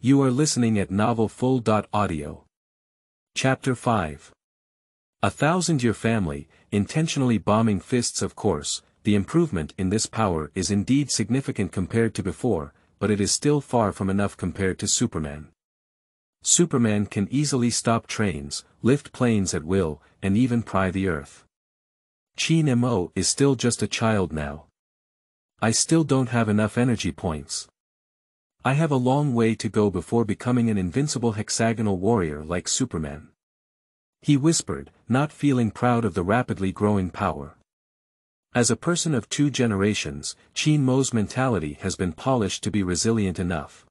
You are listening at novelfull.audio. Chapter 5. 1,000-Year Family, Intentionally Bombing Fists. Of course, the improvement in this power is indeed significant compared to before, but it is still far from enough compared to Superman. Superman can easily stop trains, lift planes at will, and even pry the earth. Qin Mo is still just a child now. I still don't have enough energy points. I have a long way to go before becoming an invincible hexagonal warrior like Superman. He whispered, not feeling proud of the rapidly growing power. As a person of 2 generations, Qin Mo's mentality has been polished to be resilient enough.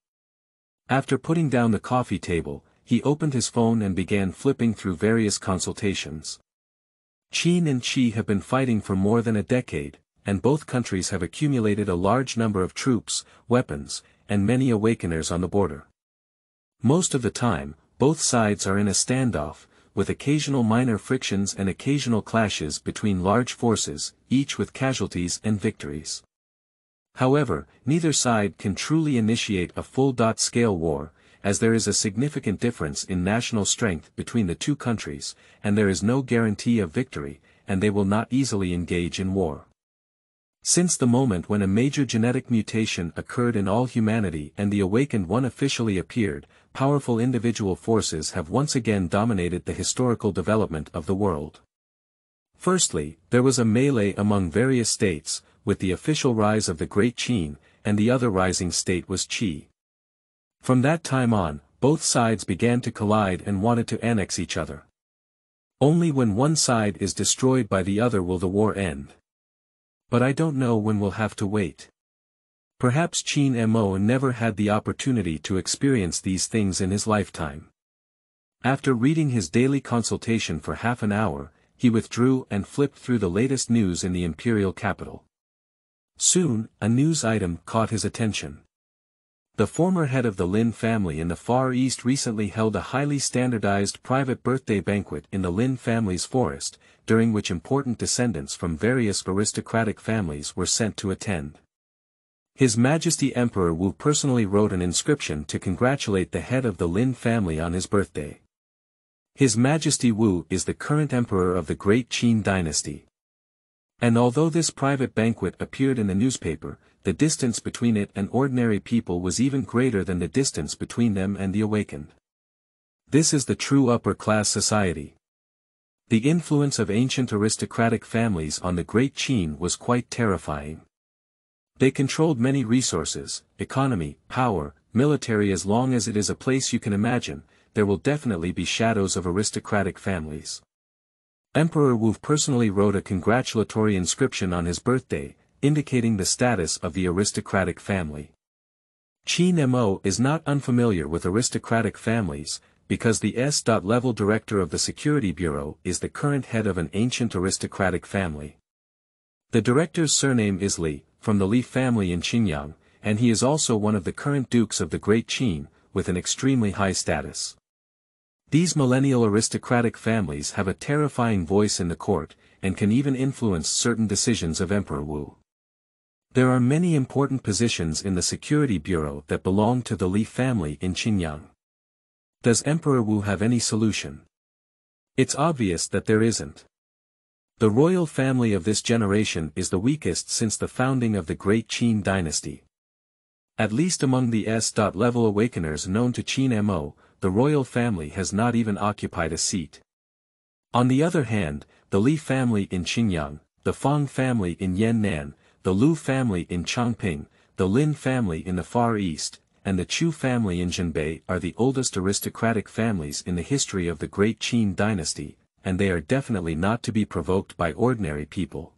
After putting down the coffee table, he opened his phone and began flipping through various consultations. Qin and Qi have been fighting for more than a decade, and both countries have accumulated a large number of troops, weapons, and many awakeners on the border. Most of the time, both sides are in a standoff, with occasional minor frictions and occasional clashes between large forces, each with casualties and victories. However, neither side can truly initiate a full-scale war, as there is a significant difference in national strength between the 2 countries, and there is no guarantee of victory, and they will not easily engage in war. Since the moment when a major genetic mutation occurred in all humanity and the Awakened One officially appeared, powerful individual forces have once again dominated the historical development of the world. Firstly, there was a melee among various states, with the official rise of the Great Qin, and the other rising state was Qi. From that time on, both sides began to collide and wanted to annex each other. Only when one side is destroyed by the other will the war end. But I don't know when we'll have to wait. Perhaps Qin Mo never had the opportunity to experience these things in his lifetime. After reading his daily consultation for half an hour, he withdrew and flipped through the latest news in the imperial capital. Soon, a news item caught his attention. The former head of the Lin family in the Far East recently held a highly standardized private birthday banquet in the Lin family's forest, during which important descendants from various aristocratic families were sent to attend. His Majesty Emperor Wu personally wrote an inscription to congratulate the head of the Lin family on his birthday. His Majesty Wu is the current emperor of the Great Qin dynasty. And although this private banquet appeared in the newspaper, the distance between it and ordinary people was even greater than the distance between them and the Awakened. This is the true upper-class society. The influence of ancient aristocratic families on the Great Qin was quite terrifying. They controlled many resources, economy, power, military. As long as it is a place you can imagine, there will definitely be shadows of aristocratic families. Emperor Wu personally wrote a congratulatory inscription on his birthday, indicating the status of the aristocratic family. Qin Mo is not unfamiliar with aristocratic families, because the S-level director of the Security Bureau is the current head of an ancient aristocratic family. The director's surname is Li, from the Li family in Xinjiang, and he is also one of the current dukes of the Great Qin, with an extremely high status. These millennial aristocratic families have a terrifying voice in the court, and can even influence certain decisions of Emperor Wu. There are many important positions in the Security Bureau that belong to the Li family in Xinjiang. Does Emperor Wu have any solution? It's obvious that there isn't. The royal family of this generation is the weakest since the founding of the Great Qin dynasty. At least among the S-level awakeners known to Qin Mo, the royal family has not even occupied a seat. On the other hand, the Li family in Xinjiang, the Fang family in Yannan, the Lu family in Chongping, the Lin family in the Far East, and the Chu family in Zhenbei are the oldest aristocratic families in the history of the Great Qin dynasty, and they are definitely not to be provoked by ordinary people.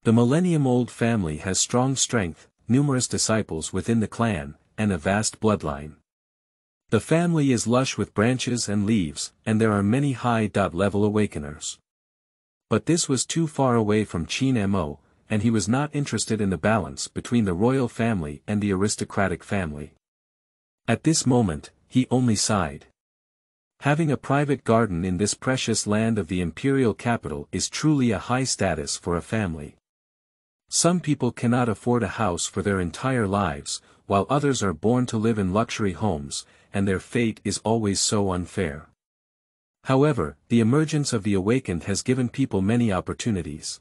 The millennium-old family has strong strength, numerous disciples within the clan, and a vast bloodline. The family is lush with branches and leaves, and there are many high-level awakeners. But this was too far away from Qin Mo, and he was not interested in the balance between the royal family and the aristocratic family. At this moment, he only sighed. Having a private garden in this precious land of the imperial capital is truly a high status for a family. Some people cannot afford a house for their entire lives, while others are born to live in luxury homes, and their fate is always so unfair. However, the emergence of the Awakened has given people many opportunities.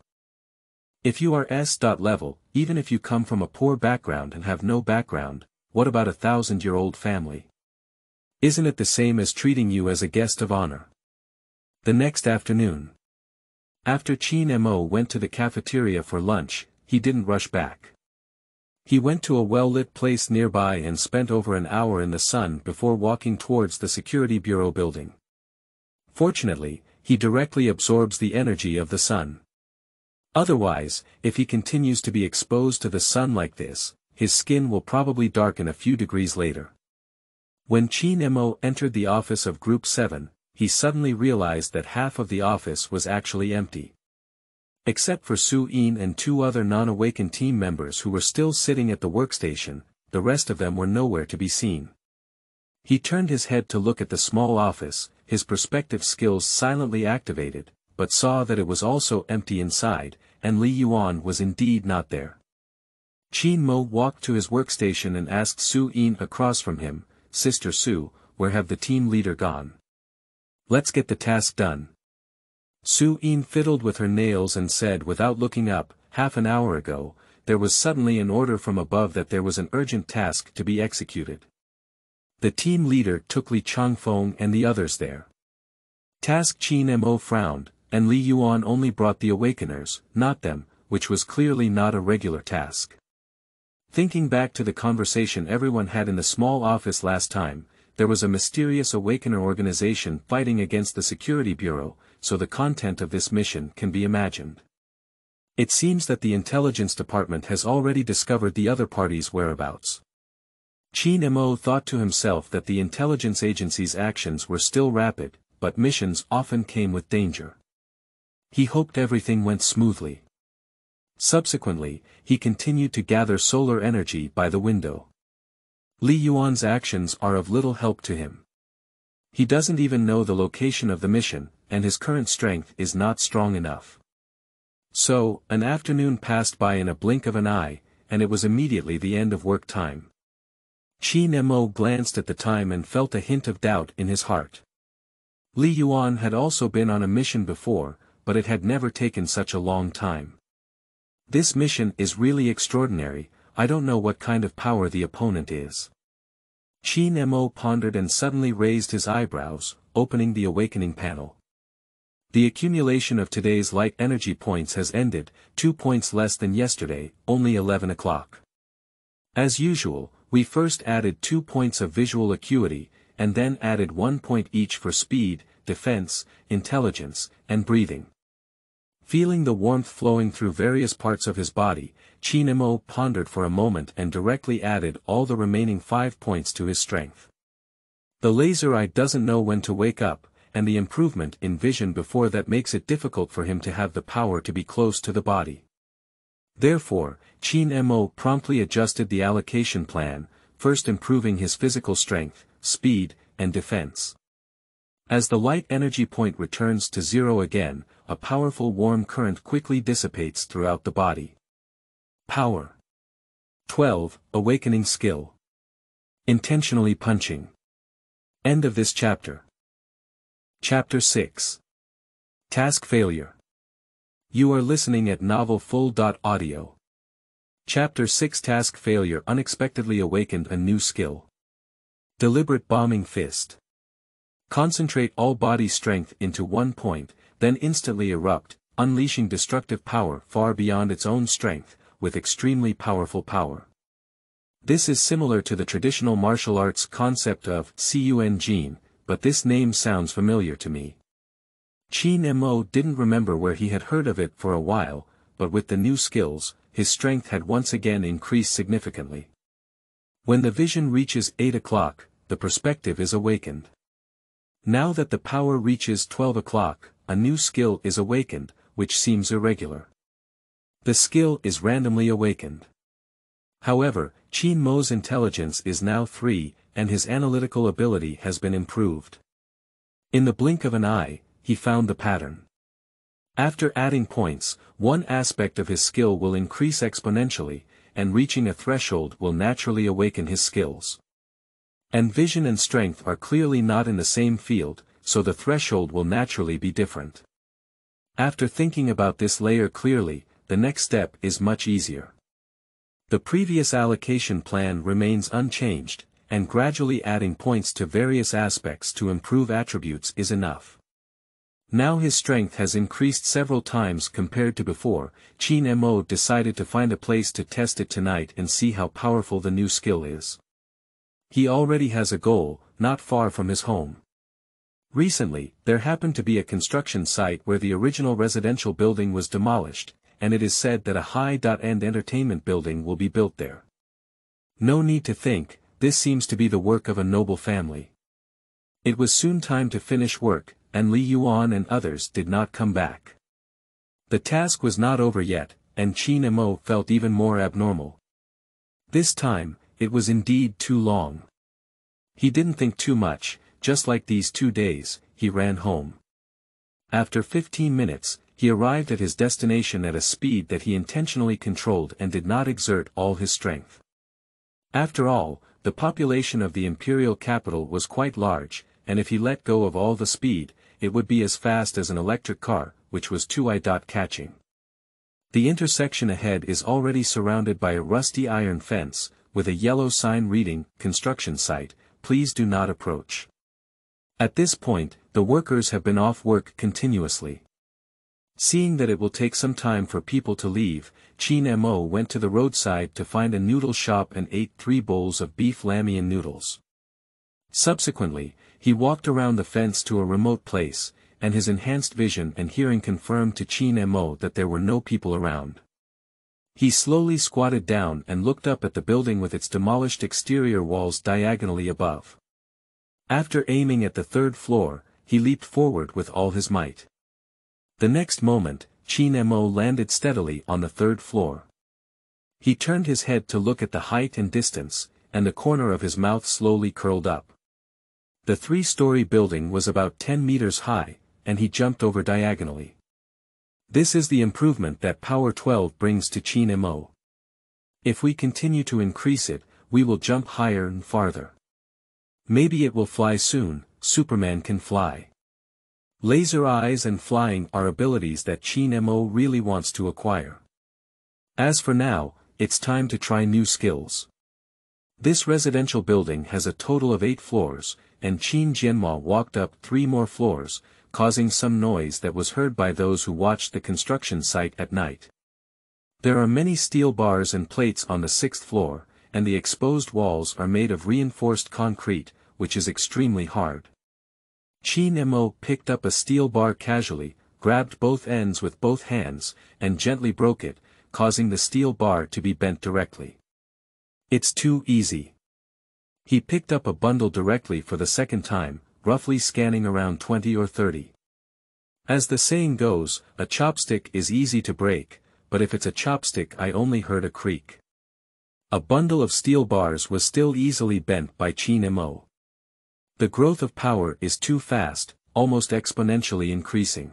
If you are S-level, even if you come from a poor background and have no background, what about a 1,000-year-old family? Isn't it the same as treating you as a guest of honor? The next afternoon, After Qin Mo went to the cafeteria for lunch, he didn't rush back. He went to a well-lit place nearby and spent over an hour in the sun before walking towards the Security Bureau building. Fortunately, he directly absorbs the energy of the sun. Otherwise, if he continues to be exposed to the sun like this, his skin will probably darken a few degrees later. When Qin Mo entered the office of Group 7, he suddenly realized that half of the office was actually empty. Except for Su Yin and two other non-awakened team members who were still sitting at the workstation, the rest of them were nowhere to be seen. He turned his head to look at the small office, his perspective skills silently activated, but saw that it was also empty inside, and Li Yuan was indeed not there. Qin Mo walked to his workstation and asked Su Yin across from him, "Sister Su, where have the team leader gone? Let's get the task done." Su Yin fiddled with her nails and said without looking up, "Half an hour ago, there was suddenly an order from above that there was an urgent task to be executed. The team leader took Li Changfeng and the others there." Task Qin Mo frowned, and Li Yuan only brought the awakeners, not them, which was clearly not a regular task. Thinking back to the conversation everyone had in the small office last time, there was a mysterious awakener organization fighting against the Security Bureau, so the content of this mission can be imagined. It seems that the intelligence department has already discovered the other party's whereabouts. Qin Mo thought to himself that the intelligence agency's actions were still rapid, but missions often came with danger. He hoped everything went smoothly. Subsequently, he continued to gather solar energy by the window. Li Yuan's actions are of little help to him. He doesn't even know the location of the mission, and his current strength is not strong enough. So, an afternoon passed by in a blink of an eye, and it was immediately the end of work time. Qin Mo glanced at the time and felt a hint of doubt in his heart. Li Yuan had also been on a mission before, but it had never taken such a long time. This mission is really extraordinary. I don't know what kind of power the opponent is. Qin Mo pondered and suddenly raised his eyebrows, opening the awakening panel. The accumulation of today's light energy points has ended, 2 points less than yesterday, only 11 o'clock. As usual, we first added 2 points of visual acuity, and then added 1 point each for speed, defense, intelligence, and breathing. Feeling the warmth flowing through various parts of his body, Qin Mo pondered for a moment and directly added all the remaining 5 points to his strength. The laser eye doesn't know when to wake up, and the improvement in vision before that makes it difficult for him to have the power to be close to the body. Therefore, Qin Mo promptly adjusted the allocation plan, first improving his physical strength, speed, and defense. As the light energy point returns to 0 again, a powerful warm current quickly dissipates throughout the body. Power 12. Awakening skill. Intentionally punching. End of this chapter. Chapter 6. Task failure. You are listening at novelfull.audio. Chapter 6. Task failure unexpectedly awakened a new skill. Deliberate bombing fist. Concentrate all body strength into 1 point, then instantly erupt, unleashing destructive power far beyond its own strength, with extremely powerful power. This is similar to the traditional martial arts concept of Qin, but this name sounds familiar to me. Qin Mo didn't remember where he had heard of it for a while, but with the new skills, his strength had once again increased significantly. When the vision reaches 8 o'clock, the perspective is awakened. Now that the power reaches 12 o'clock, a new skill is awakened, which seems irregular. The skill is randomly awakened. However, Qin Mo's intelligence is now 3, and his analytical ability has been improved. In the blink of an eye, he found the pattern. After adding points, one aspect of his skill will increase exponentially, and reaching a threshold will naturally awaken his skills. And vision and strength are clearly not in the same field, so the threshold will naturally be different. After thinking about this layer clearly, the next step is much easier. The previous allocation plan remains unchanged, and gradually adding points to various aspects to improve attributes is enough. Now his strength has increased several times compared to before. Qin Mo decided to find a place to test it tonight and see how powerful the new skill is. He already has a goal, not far from his home. Recently, there happened to be a construction site where the original residential building was demolished, and it is said that a high-end entertainment building will be built there. No need to think, this seems to be the work of a noble family. It was soon time to finish work, and Yuan and others did not come back. The task was not over yet, and Qin Mo felt even more abnormal. This time, it was indeed too long. He didn't think too much, just like these 2 days, he ran home. After 15 minutes, he arrived at his destination at a speed that he intentionally controlled and did not exert all his strength. After all, the population of the imperial capital was quite large, and if he let go of all the speed, it would be as fast as an electric car, which was too eye-catching. The intersection ahead is already surrounded by a rusty iron fence, with a yellow sign reading, "Construction site, please do not approach." At this point, the workers have been off work continuously. Seeing that it will take some time for people to leave, Qin Mo went to the roadside to find a noodle shop and ate 3 bowls of beef lamian noodles. Subsequently, he walked around the fence to a remote place, and his enhanced vision and hearing confirmed to Qin Mo that there were no people around. He slowly squatted down and looked up at the building with its demolished exterior walls diagonally above. After aiming at the 3rd floor, he leaped forward with all his might. The next moment, Qin Mo landed steadily on the 3rd floor. He turned his head to look at the height and distance, and the corner of his mouth slowly curled up. The 3-story building was about 10 meters high, and he jumped over diagonally. This is the improvement that Power 12 brings to Qin Mo. If we continue to increase it, we will jump higher and farther. Maybe it will fly soon. Superman can fly. Laser eyes and flying are abilities that Qin Mo really wants to acquire. As for now, it's time to try new skills. This residential building has a total of 8 floors, and Qin Mo walked up 3 more floors, causing some noise that was heard by those who watched the construction site at night. There are many steel bars and plates on the 6th floor, and the exposed walls are made of reinforced concrete, which is extremely hard. Qin Mo picked up a steel bar casually, grabbed both ends with both hands, and gently broke it, causing the steel bar to be bent directly. It's too easy. He picked up a bundle directly for the 2nd time, roughly scanning around 20 or 30. As the saying goes, a chopstick is easy to break, but if it's a chopstick I only heard a creak. A bundle of steel bars was still easily bent by Qin Mo. The growth of power is too fast, almost exponentially increasing.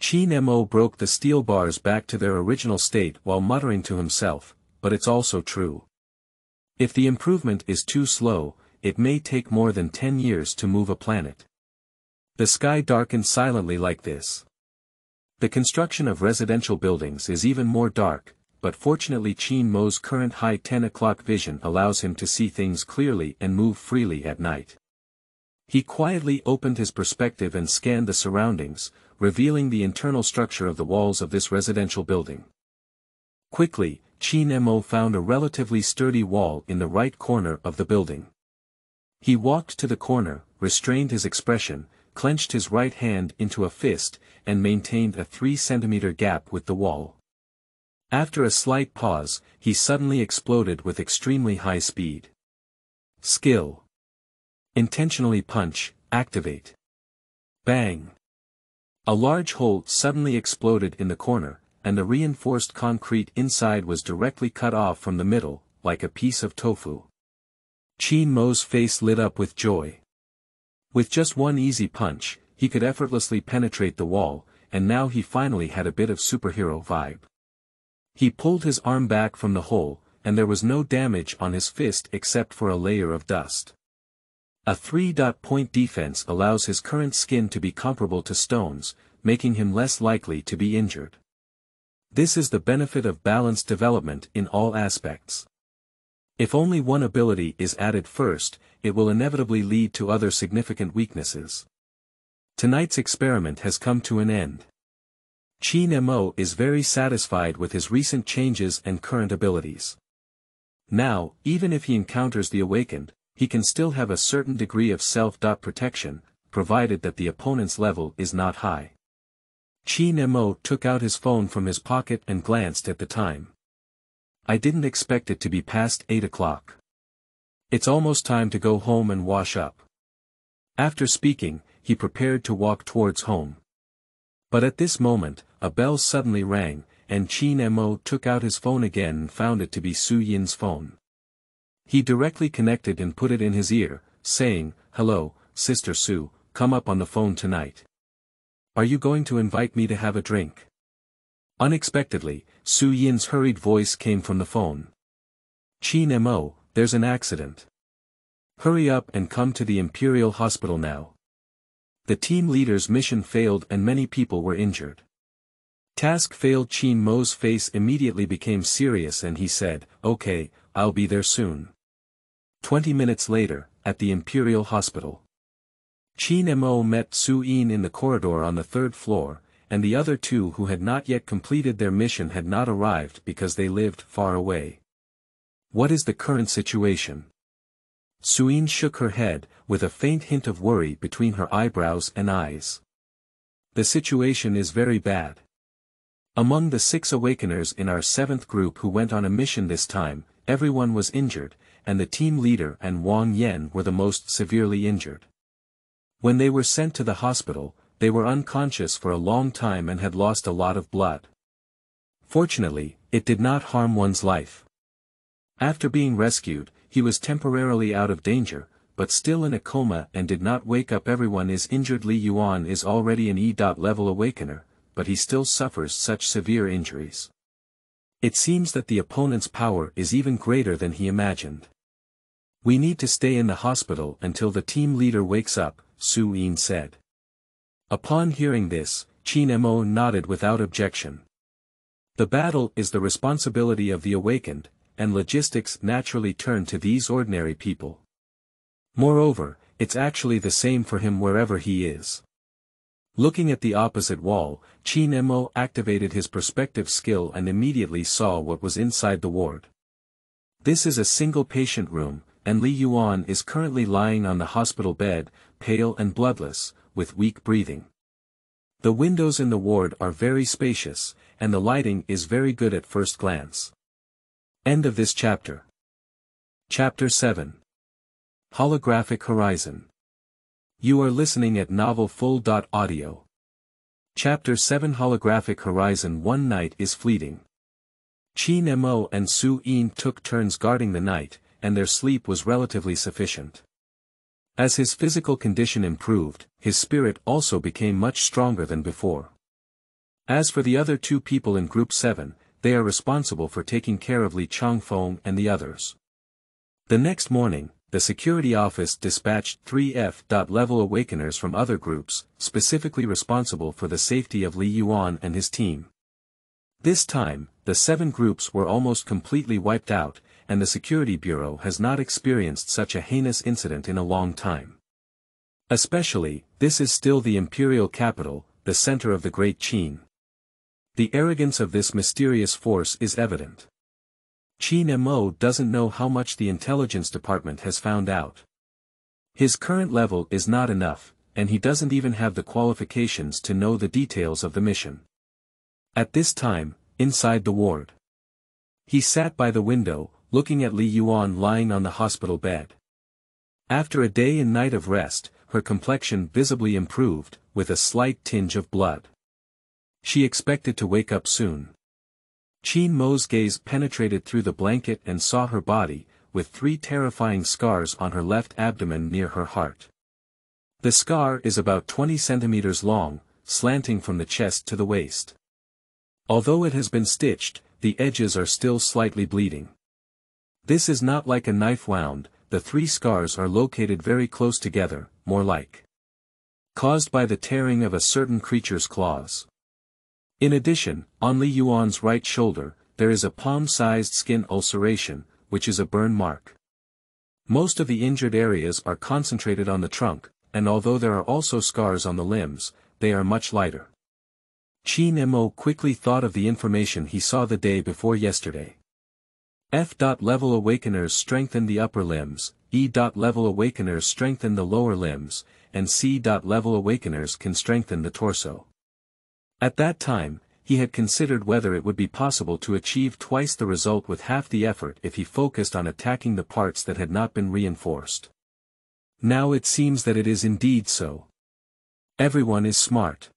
Qin Mo broke the steel bars back to their original state while muttering to himself, but it's also true. If the improvement is too slow, it may take more than 10 years to move a planet. The sky darkened silently like this. The construction of residential buildings is even more dark, but fortunately Qin Mo's current high 10 o'clock vision allows him to see things clearly and move freely at night. He quietly opened his perspective and scanned the surroundings, revealing the internal structure of the walls of this residential building. Quickly, Qin Mo found a relatively sturdy wall in the right corner of the building. He walked to the corner, restrained his expression, clenched his right hand into a fist, and maintained a 3-centimeter gap with the wall. After a slight pause, he suddenly exploded with extremely high speed. Skill. Intentionally punch, activate. Bang. A large hole suddenly exploded in the corner, and the reinforced concrete inside was directly cut off from the middle, like a piece of tofu. Qin Mo's face lit up with joy. With just one easy punch, he could effortlessly penetrate the wall, and now he finally had a bit of superhero vibe. He pulled his arm back from the hole, and there was no damage on his fist except for a layer of dust. A 3-point defense allows his current skin to be comparable to stone's, making him less likely to be injured. This is the benefit of balanced development in all aspects. If only one ability is added first, it will inevitably lead to other significant weaknesses. Tonight's experiment has come to an end. Qin Mo is very satisfied with his recent changes and current abilities. Now, even if he encounters the Awakened, he can still have a certain degree of self-protection, provided that the opponent's level is not high. Qin Mo took out his phone from his pocket and glanced at the time. I didn't expect it to be past 8 o'clock. It's almost time to go home and wash up. After speaking, he prepared to walk towards home. But at this moment, a bell suddenly rang, and Qin Mo took out his phone again and found it to be Su Yin's phone. He directly connected and put it in his ear, saying, "Hello, Sister Su, come up on the phone tonight. Are you going to invite me to have a drink?" Unexpectedly, Su Yin's hurried voice came from the phone. "Qin Mo, there's an accident. Hurry up and come to the Imperial Hospital now. The team leader's mission failed and many people were injured." Task failed. Qin Mo's face immediately became serious and he said, "Okay, I'll be there soon." 20 minutes later, at the Imperial Hospital. Qin Mo met Su Yin in the corridor on the 3rd floor, and the other two who had not yet completed their mission had not arrived because they lived far away. "What is the current situation?" Su Yin shook her head, with a faint hint of worry between her eyebrows and eyes. "The situation is very bad. Among the 6 Awakeners in our 7th group who went on a mission this time, everyone was injured, and the team leader and Wang Yan were the most severely injured. When they were sent to the hospital, they were unconscious for a long time and had lost a lot of blood. Fortunately, it did not harm one's life. After being rescued, he was temporarily out of danger, but still in a coma and did not wake up. Everyone is injured. Li Yuan is already an E-level Awakener, but he still suffers such severe injuries. It seems that the opponent's power is even greater than he imagined. We need to stay in the hospital until the team leader wakes up, Su Yin said. Upon hearing this, Qin Mo nodded without objection. The battle is the responsibility of the Awakened, and logistics naturally turn to these ordinary people. Moreover, it's actually the same for him wherever he is. Looking at the opposite wall, Qin Mo activated his perspective skill and immediately saw what was inside the ward. This is a single patient room, and Li Yuan is currently lying on the hospital bed, pale and bloodless, with weak breathing. The windows in the ward are very spacious, and the lighting is very good at first glance. End of this chapter. Chapter 7. Holographic Horizon. You are listening at novelfull.audio. Chapter 7 Holographic Horizon. One night is fleeting. Qin Mo and Su Yin took turns guarding the night, and their sleep was relatively sufficient. As his physical condition improved, his spirit also became much stronger than before. As for the other 2 people in Group 7, they are responsible for taking care of Li Changfeng and the others. The next morning, the security office dispatched 3 F-level Awakeners from other groups, specifically responsible for the safety of Li Yuan and his team. This time, the 7 groups were almost completely wiped out, and the Security Bureau has not experienced such a heinous incident in a long time. Especially, this is still the imperial capital, the center of the Great Qin. The arrogance of this mysterious force is evident. Qin Mo doesn't know how much the intelligence department has found out. His current level is not enough, and he doesn't even have the qualifications to know the details of the mission. At this time, inside the ward, he sat by the window, looking at Li Yuan lying on the hospital bed. After a day and night of rest, her complexion visibly improved, with a slight tinge of blood. She expected to wake up soon. Qin Mo's gaze penetrated through the blanket and saw her body, with 3 terrifying scars on her left abdomen near her heart. The scar is about 20 centimeters long, slanting from the chest to the waist. Although it has been stitched, the edges are still slightly bleeding. This is not like a knife wound, the 3 scars are located very close together, more like caused by the tearing of a certain creature's claws. In addition, on Li Yuan's right shoulder, there is a palm-sized skin ulceration, which is a burn mark. Most of the injured areas are concentrated on the trunk, and although there are also scars on the limbs, they are much lighter. Qin Mo quickly thought of the information he saw the day before yesterday. F.level awakeners strengthen the upper limbs, E.level awakeners strengthen the lower limbs, and C.level awakeners can strengthen the torso. At that time, he had considered whether it would be possible to achieve twice the result with half the effort if he focused on attacking the parts that had not been reinforced. Now it seems that it is indeed so. Everyone is smart.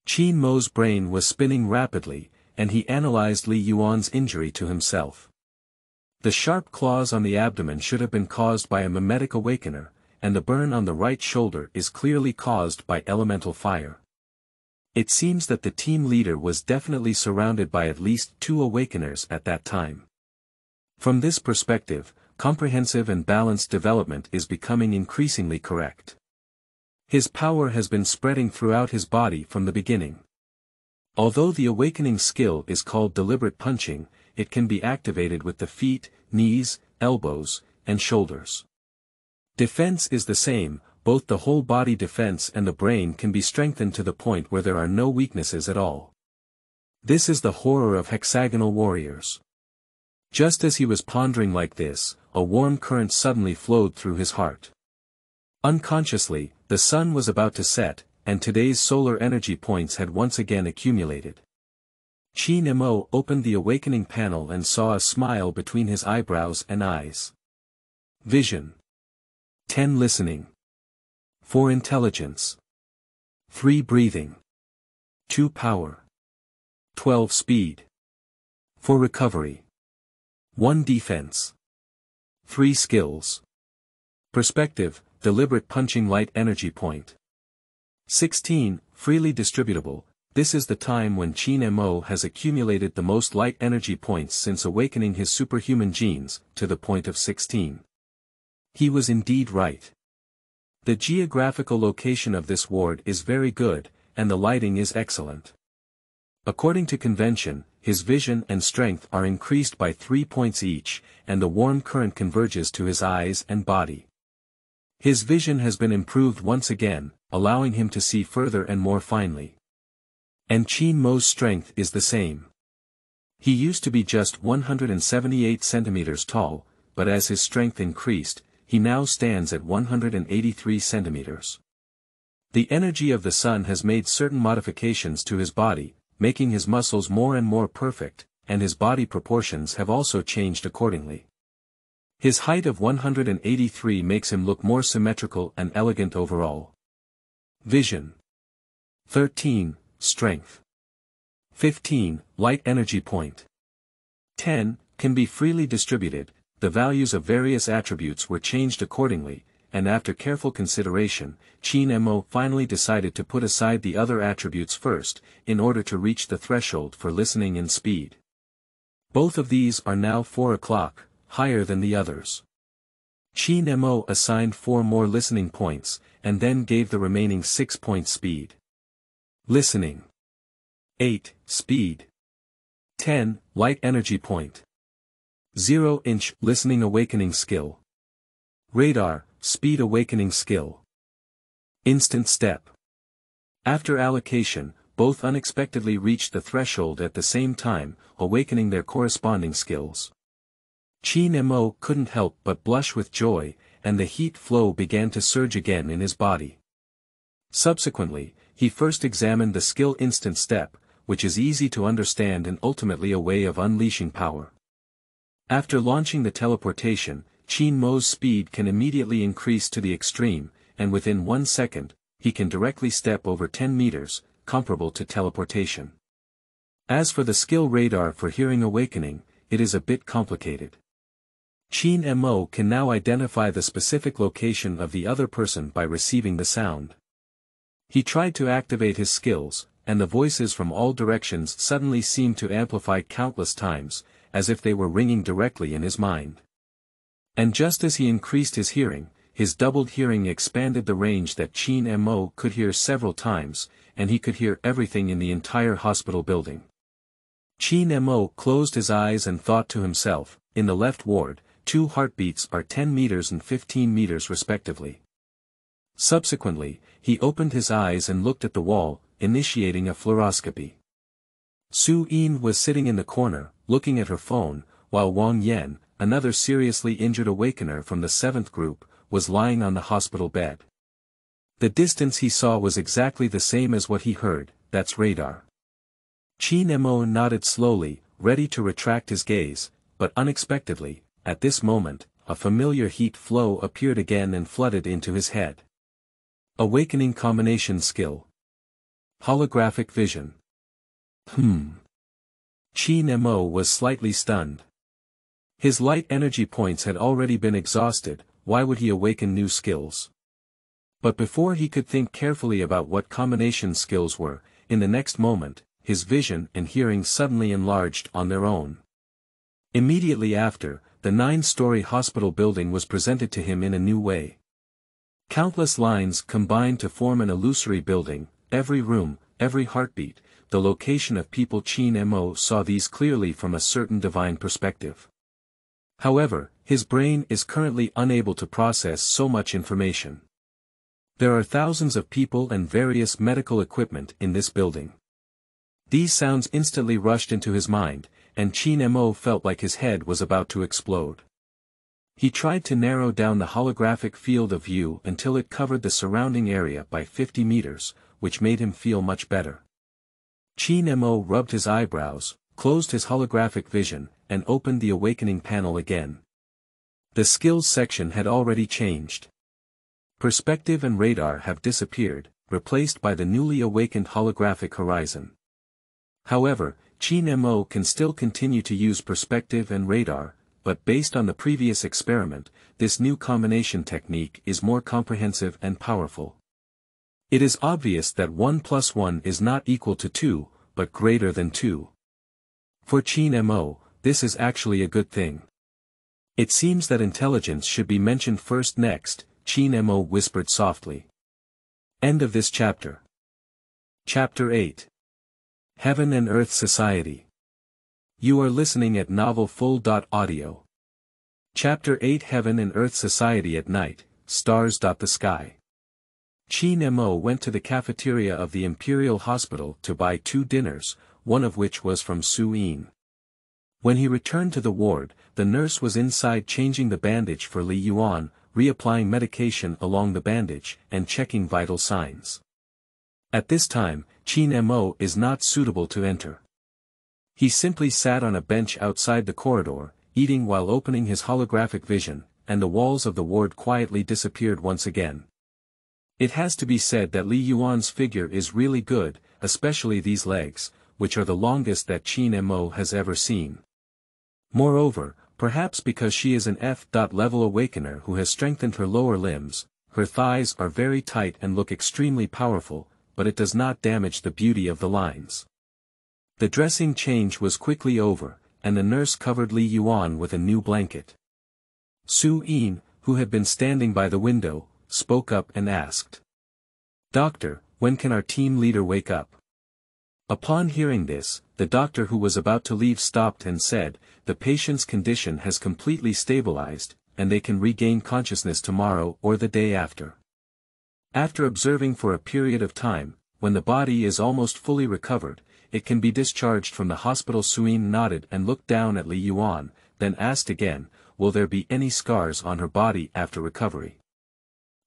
Qin Mo's brain was spinning rapidly, and he analyzed Li Yuan's injury to himself. The sharp claws on the abdomen should have been caused by a mimetic awakener, and the burn on the right shoulder is clearly caused by elemental fire. It seems that the team leader was definitely surrounded by at least 2 awakeners at that time. From this perspective, comprehensive and balanced development is becoming increasingly correct. His power has been spreading throughout his body from the beginning. Although the awakening skill is called deliberate punching, it can be activated with the feet, knees, elbows, and shoulders. Defense is the same, both the whole body defense and the brain can be strengthened to the point where there are no weaknesses at all. This is the horror of hexagonal warriors. Just as he was pondering like this, a warm current suddenly flowed through his heart. Unconsciously, the sun was about to set, and today's solar energy points had once again accumulated. Qin Mo opened the awakening panel and saw a smile between his eyebrows and eyes. Vision. 10 listening. 4 intelligence. 3 breathing. 2 power. 12 speed. 4 recovery. 1 defense. 3 skills. Perspective, deliberate punching light energy point. 16, freely distributable. This is the time when Qin Mo has accumulated the most light energy points since awakening his superhuman genes, to the point of 16. He was indeed right. The geographical location of this ward is very good, and the lighting is excellent. According to convention, his vision and strength are increased by 3 points each, and the warm current converges to his eyes and body. His vision has been improved once again, allowing him to see further and more finely. And Qin Mo's strength is the same. He used to be just 178 centimeters tall, but as his strength increased, he now stands at 183 centimeters. The energy of the sun has made certain modifications to his body, making his muscles more and more perfect, and his body proportions have also changed accordingly. His height of 183 makes him look more symmetrical and elegant overall. Vision. 13, strength. 15, light energy point. 10, can be freely distributed. The values of various attributes were changed accordingly, and after careful consideration, Qin Mo finally decided to put aside the other attributes first, in order to reach the threshold for listening and speed. Both of these are now 4 o'clock, higher than the others. Qin Mo assigned 4 more listening points, and then gave the remaining 6 points speed. Listening. 8, speed. 10, light energy point. 0-inch, listening awakening skill. Radar, speed awakening skill. Instant step. After allocation, both unexpectedly reached the threshold at the same time, awakening their corresponding skills. Qin Mo couldn't help but blush with joy, and the heat flow began to surge again in his body. Subsequently, he first examined the skill instant step, which is easy to understand and ultimately a way of unleashing power. After launching the teleportation, Qin Mo's speed can immediately increase to the extreme, and within 1 second, he can directly step over 10 meters, comparable to teleportation. As for the skill radar for hearing awakening, it is a bit complicated. Qin Mo can now identify the specific location of the other person by receiving the sound. He tried to activate his skills, and the voices from all directions suddenly seemed to amplify countless times, as if they were ringing directly in his mind. And just as he increased his hearing, his doubled hearing expanded the range that Qin Mo could hear several times, and he could hear everything in the entire hospital building. Qin Mo closed his eyes and thought to himself, in the left ward, 2 heartbeats are 10 meters and 15 meters respectively. Subsequently, he opened his eyes and looked at the wall, initiating a fluoroscopy. Su Yin was sitting in the corner, looking at her phone, while Wang Yan, another seriously injured awakener from the 7th group, was lying on the hospital bed. The distance he saw was exactly the same as what he heard, that's radar. Qin Mo nodded slowly, ready to retract his gaze, but unexpectedly, at this moment, a familiar heat flow appeared again and flooded into his head. Awakening combination skill. Holographic vision. Qin Mo was slightly stunned. His light energy points had already been exhausted, why would he awaken new skills? But before he could think carefully about what combination skills were, in the next moment, his vision and hearing suddenly enlarged on their own. Immediately after, the 9-story hospital building was presented to him in a new way. Countless lines combined to form an illusory building, every room, every heartbeat, the location of people. Qin Mo saw these clearly from a certain divine perspective. However, his brain is currently unable to process so much information. There are thousands of people and various medical equipment in this building. These sounds instantly rushed into his mind, and Qin Mo felt like his head was about to explode. He tried to narrow down the holographic field of view until it covered the surrounding area by 50 meters, which made him feel much better. Qin Mo rubbed his eyebrows, closed his holographic vision, and opened the awakening panel again. The skills section had already changed. Perspective and radar have disappeared, replaced by the newly awakened holographic horizon. However, Qin Mo can still continue to use perspective and radar, but based on the previous experiment, this new combination technique is more comprehensive and powerful. It is obvious that 1 + 1 is not equal to 2, but greater than 2. For Qin Mo, this is actually a good thing. It seems that intelligence should be mentioned first. Next, Qin Mo whispered softly. End of this chapter. Chapter 8. Heaven and Earth Society. You are listening at novelfull.audio. Chapter 8. Heaven and Earth Society at night, stars dot the sky. Qin Mo went to the cafeteria of the Imperial Hospital to buy 2 dinners, one of which was from Su Yin. When he returned to the ward, the nurse was inside changing the bandage for Li Yuan, reapplying medication along the bandage, and checking vital signs. At this time, Qin Mo is not suitable to enter. He simply sat on a bench outside the corridor, eating while opening his holographic vision, and the walls of the ward quietly disappeared once again. It has to be said that Li Yuan's figure is really good, especially these legs, which are the longest that Qin Mo has ever seen. Moreover, perhaps because she is an F-level awakener who has strengthened her lower limbs, her thighs are very tight and look extremely powerful, but it does not damage the beauty of the lines. The dressing change was quickly over, and the nurse covered Li Yuan with a new blanket. Su Yin, who had been standing by the window, spoke up and asked. "Doctor, when can our team leader wake up?" Upon hearing this, the doctor who was about to leave stopped and said, "The patient's condition has completely stabilized, and they can regain consciousness tomorrow or the day after." After observing for a period of time, when the body is almost fully recovered, it can be discharged from the hospital. Su Yin nodded and looked down at Li Yuan, then asked again, "Will there be any scars on her body after recovery?"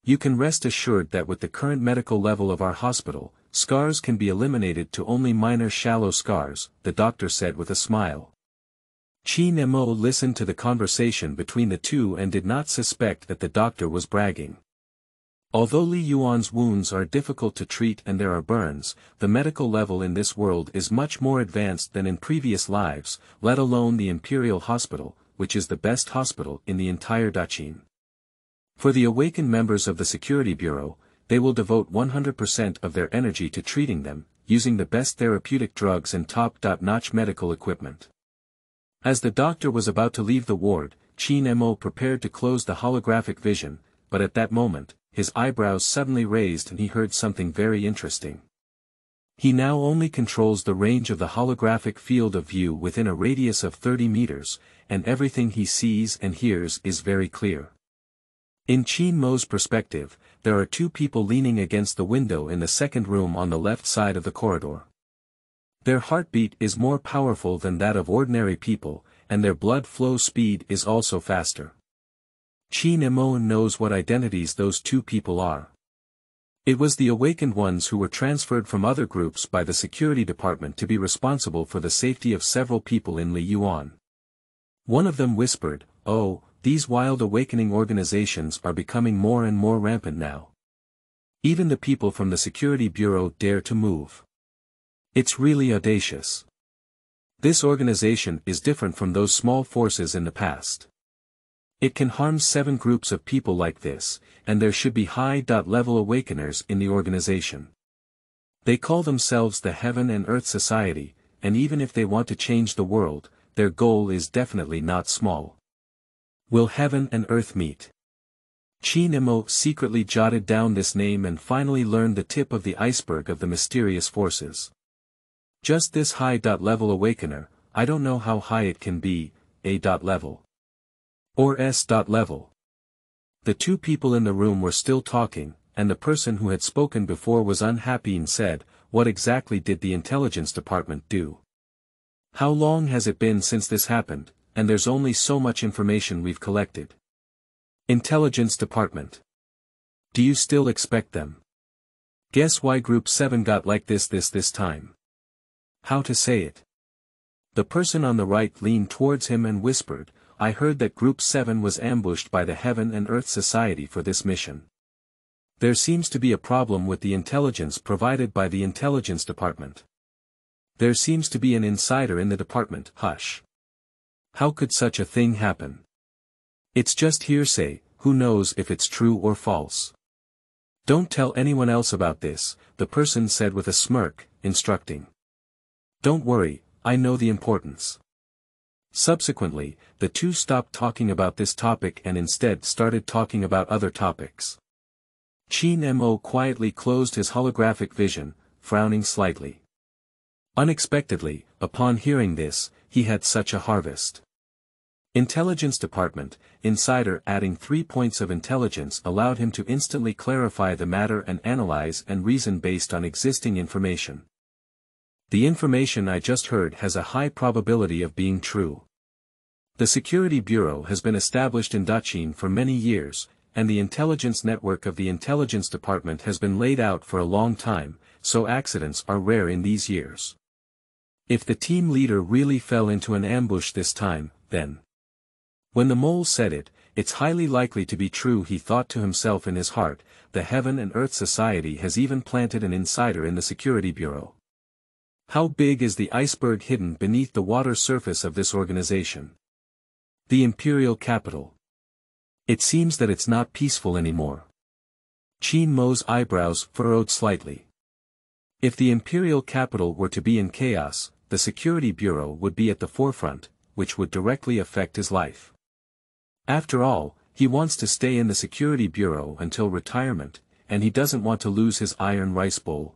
"You can rest assured that with the current medical level of our hospital, scars can be eliminated to only minor shallow scars," the doctor said with a smile. Qin Mo listened to the conversation between the two and did not suspect that the doctor was bragging. Although Li Yuan's wounds are difficult to treat and there are burns, the medical level in this world is much more advanced than in previous lives, let alone the Imperial Hospital, which is the best hospital in the entire Daqin. For the awakened members of the Security Bureau, they will devote 100% of their energy to treating them, using the best therapeutic drugs and top-notch medical equipment. As the doctor was about to leave the ward, Qin Mo prepared to close the holographic vision, but at that moment, his eyebrows suddenly raised and he heard something very interesting. He now only controls the range of the holographic field of view within a radius of 30 meters, and everything he sees and hears is very clear. In Qin Mo's perspective, there are two people leaning against the window in the second room on the left side of the corridor. Their heartbeat is more powerful than that of ordinary people, and their blood flow speed is also faster. Qin Mo knows what identities those two people are. It was the awakened ones who were transferred from other groups by the security department to be responsible for the safety of several people in Yuan. One of them whispered, "Oh, these wild awakening organizations are becoming more and more rampant now. Even the people from the security bureau dare to move. It's really audacious. This organization is different from those small forces in the past. It can harm 7 groups of people like this, and there should be high-level awakeners in the organization. They call themselves the Heaven and Earth Society, and even if they want to change the world, their goal is definitely not small. Will Heaven and Earth meet?" Qin Mo secretly jotted down this name and finally learned the tip of the iceberg of the mysterious forces. Just this high-level awakener, I don't know how high it can be, A-level. Or S-level. The two people in the room were still talking, and the person who had spoken before was unhappy and said, "What exactly did the intelligence department do? How long has it been since this happened, and there's only so much information we've collected." Intelligence department. Do you still expect them? Guess why Group 7 got like this time? How to say it? The person on the right leaned towards him and whispered, "I heard that Group 7 was ambushed by the Heaven and Earth Society for this mission. There seems to be a problem with the intelligence provided by the intelligence department. There seems to be an insider in the department." Hush. How could such a thing happen? It's just hearsay, who knows if it's true or false. Don't tell anyone else about this, the person said with a smirk, instructing. Don't worry, I know the importance. Subsequently, the two stopped talking about this topic and instead started talking about other topics. Qin Mo quietly closed his holographic vision, frowning slightly. Unexpectedly, upon hearing this, he had such a harvest. Intelligence Department, Insider adding 3 points of intelligence allowed him to instantly clarify the matter and analyze and reason based on existing information. The information I just heard has a high probability of being true. The Security Bureau has been established in Daqin for many years, and the intelligence network of the Intelligence Department has been laid out for a long time, so accidents are rare in these years. If the team leader really fell into an ambush this time, then. When the mole said it, "It's highly likely to be true," he thought to himself in his heart, "The Heaven and Earth Society has even planted an insider in the Security Bureau. How big is the iceberg hidden beneath the water surface of this organization? The Imperial Capital. It seems that it's not peaceful anymore." Qin Mo's eyebrows furrowed slightly. If the Imperial Capital were to be in chaos, the Security Bureau would be at the forefront, which would directly affect his life. After all, he wants to stay in the Security Bureau until retirement, and he doesn't want to lose his iron rice bowl.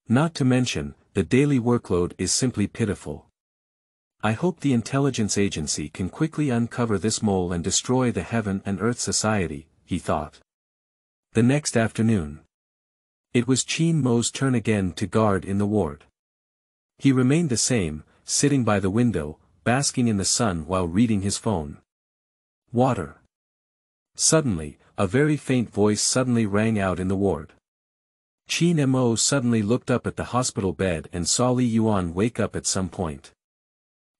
Not to mention, the daily workload is simply pitiful. I hope the intelligence agency can quickly uncover this mole and destroy the Heaven and Earth Society, he thought. The next afternoon. It was Qin Mo's turn again to guard in the ward. He remained the same, sitting by the window, basking in the sun while reading his phone. Water. Suddenly, a very faint voice suddenly rang out in the ward. Qin Mo suddenly looked up at the hospital bed and saw Yuan wake up at some point.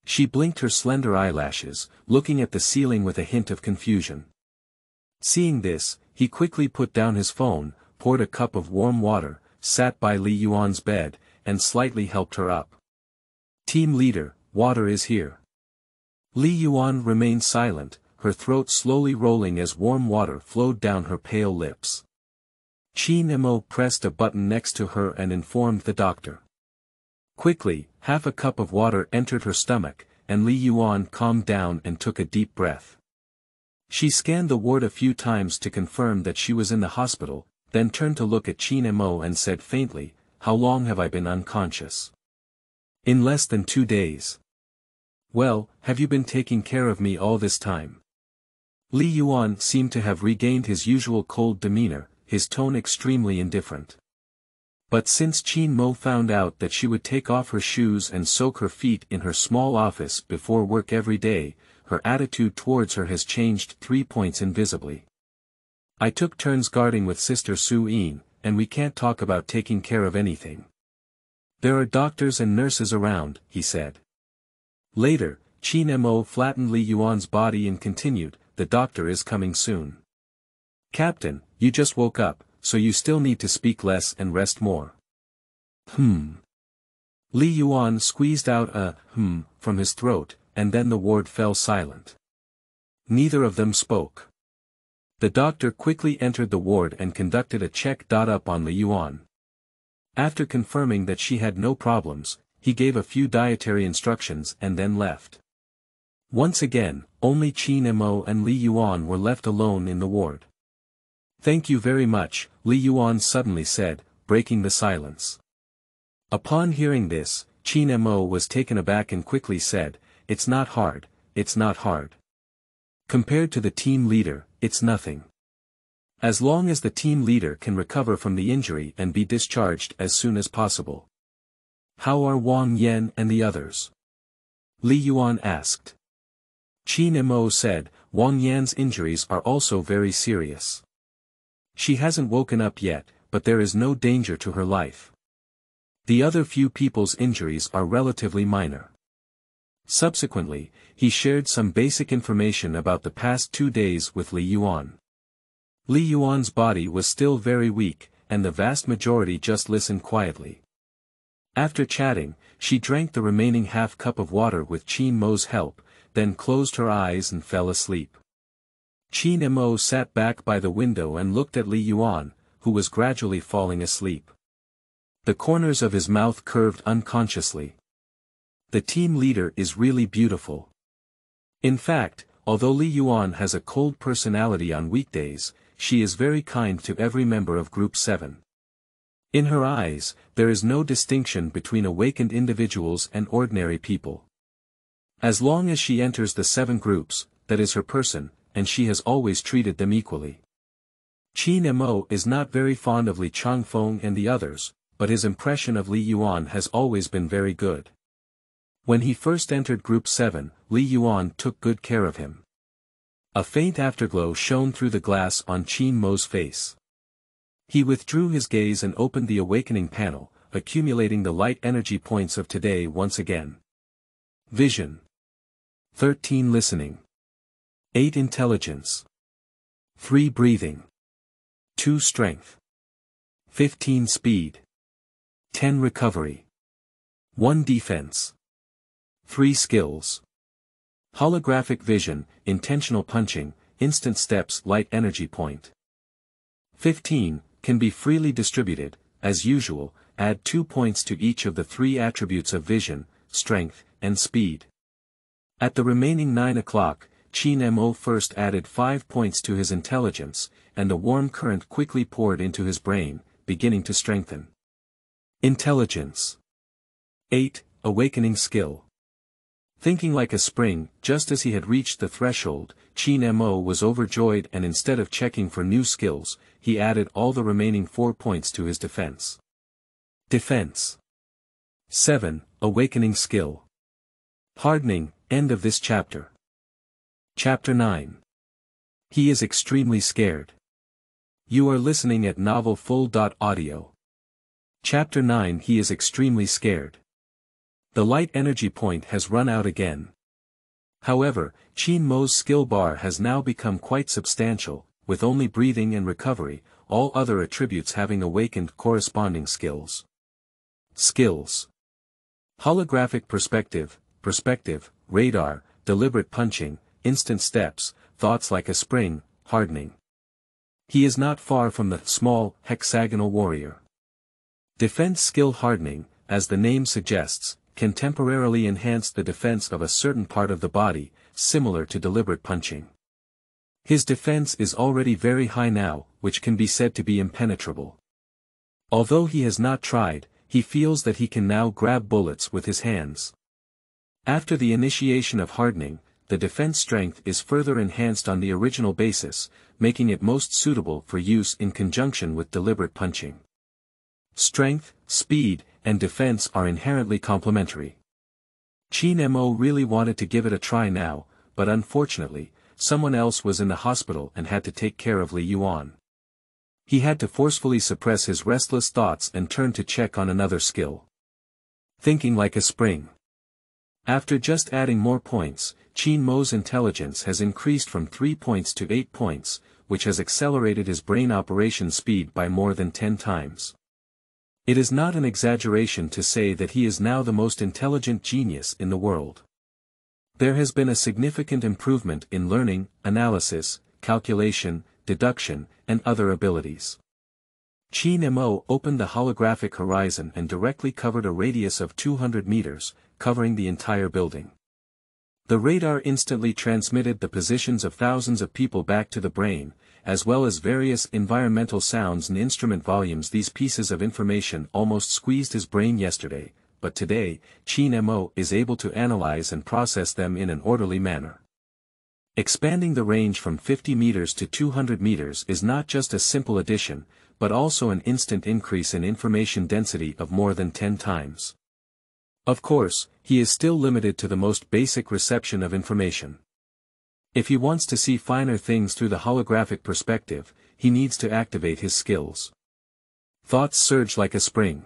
She blinked her slender eyelashes, looking at the ceiling with a hint of confusion. Seeing this, he quickly put down his phone, poured a cup of warm water, sat by Yuan's bed, and slightly helped her up. "Team leader, water is here." Yuan remained silent, her throat slowly rolling as warm water flowed down her pale lips. Qin Mo pressed a button next to her and informed the doctor. Quickly, half a cup of water entered her stomach, and Yuan calmed down and took a deep breath. She scanned the ward a few times to confirm that she was in the hospital, then turned to look at Qin Mo and said faintly, "How long have I been unconscious?" "In less than 2 days. Well, have you been taking care of me all this time?" Li Yuan seemed to have regained his usual cold demeanor, his tone extremely indifferent. But since Qin Mo found out that she would take off her shoes and soak her feet in her small office before work every day, her attitude towards her has changed 3 points invisibly. I took turns guarding with Sister Su Yin, and we can't talk about taking care of anything. There are doctors and nurses around, he said. Later, Qin Mo flattened Li Yuan's body and continued, the doctor is coming soon. Captain, you just woke up, so you still need to speak less and rest more. Li Yuan squeezed out a from his throat, and then the ward fell silent. Neither of them spoke. The doctor quickly entered the ward and conducted a check-up on Li Yuan. After confirming that she had no problems, he gave a few dietary instructions and then left. Once again, only Qin Mo and Li Yuan were left alone in the ward. Thank you very much, Li Yuan suddenly said, breaking the silence. Upon hearing this, Qin Mo was taken aback and quickly said, it's not hard, it's not hard. Compared to the team leader, it's nothing. As long as the team leader can recover from the injury and be discharged as soon as possible. How are Wang Yan and the others? Li Yuan asked. Qin Mo said, Wang Yan's injuries are also very serious. She hasn't woken up yet, but there is no danger to her life. The other few people's injuries are relatively minor. Subsequently, he shared some basic information about the past 2 days with Li Yuan. Li Yuan's body was still very weak, and the vast majority just listened quietly. After chatting, she drank the remaining half cup of water with Qin Mo's help, then closed her eyes and fell asleep. Qin Mo sat back by the window and looked at Li Yuan, who was gradually falling asleep. The corners of his mouth curved unconsciously. The team leader is really beautiful. In fact, although Li Yuan has a cold personality on weekdays, she is very kind to every member of Group 7. In her eyes, there is no distinction between awakened individuals and ordinary people. As long as she enters the 7 groups, that is her person, and she has always treated them equally. Qin Mo is not very fond of Li Changfeng and the others, but his impression of Li Yuan has always been very good. When he first entered Group 7, Li Yuan took good care of him. A faint afterglow shone through the glass on Qin Mo's face. He withdrew his gaze and opened the awakening panel, accumulating the light energy points of today once again. Vision. 13 listening. 8 intelligence. 3 breathing. 2 strength. 15 speed. 10 recovery. 1 defense. 3 skills. Holographic vision, intentional punching, instant steps light energy point. 15, can be freely distributed, as usual, add 2 points to each of the 3 attributes of vision, strength, and speed. At the remaining 9 o'clock, Qin Mo first added 5 points to his intelligence, and a warm current quickly poured into his brain, beginning to strengthen. Intelligence. 8, awakening skill. Thinking like a spring, just as he had reached the threshold, Qin Mo was overjoyed and instead of checking for new skills, he added all the remaining 4 points to his defense. Defense. 7, awakening skill. Hardening, end of this chapter. Chapter 9. He is extremely scared. You are listening at novelfull.audio. Chapter 9. He is extremely scared. The light energy point has run out again. However, Qin Mo's skill bar has now become quite substantial, with only breathing and recovery, all other attributes having awakened corresponding skills. Skills. Holographic perspective, radar, deliberate punching, instant steps, thoughts like a spring, hardening. He is not far from the small, hexagonal warrior. Defense skill hardening, as the name suggests, can temporarily enhance the defense of a certain part of the body, similar to deliberate punching. His defense is already very high now, which can be said to be impenetrable. Although he has not tried, he feels that he can now grab bullets with his hands. After the initiation of hardening, the defense strength is further enhanced on the original basis, making it most suitable for use in conjunction with deliberate punching. Strength, speed, and defense are inherently complementary. Qin Mo really wanted to give it a try now, but unfortunately, someone else was in the hospital and had to take care of Yuan. He had to forcefully suppress his restless thoughts and turn to check on another skill. Thinking like a spring. After just adding more points, Qin Mo's intelligence has increased from 3 points to 8 points, which has accelerated his brain operation speed by more than 10 times. It is not an exaggeration to say that he is now the most intelligent genius in the world. There has been a significant improvement in learning, analysis, calculation, deduction, and other abilities. Qin Mo opened the holographic horizon and directly covered a radius of 200 meters, covering the entire building. The radar instantly transmitted the positions of thousands of people back to the brain, as well as various environmental sounds and instrument volumes. These pieces of information almost squeezed his brain yesterday, but today, Qin Mo is able to analyze and process them in an orderly manner. Expanding the range from 50 meters to 200 meters is not just a simple addition, but also an instant increase in information density of more than 10 times. Of course, he is still limited to the most basic reception of information. If he wants to see finer things through the holographic perspective, he needs to activate his skills. Thoughts surge like a spring,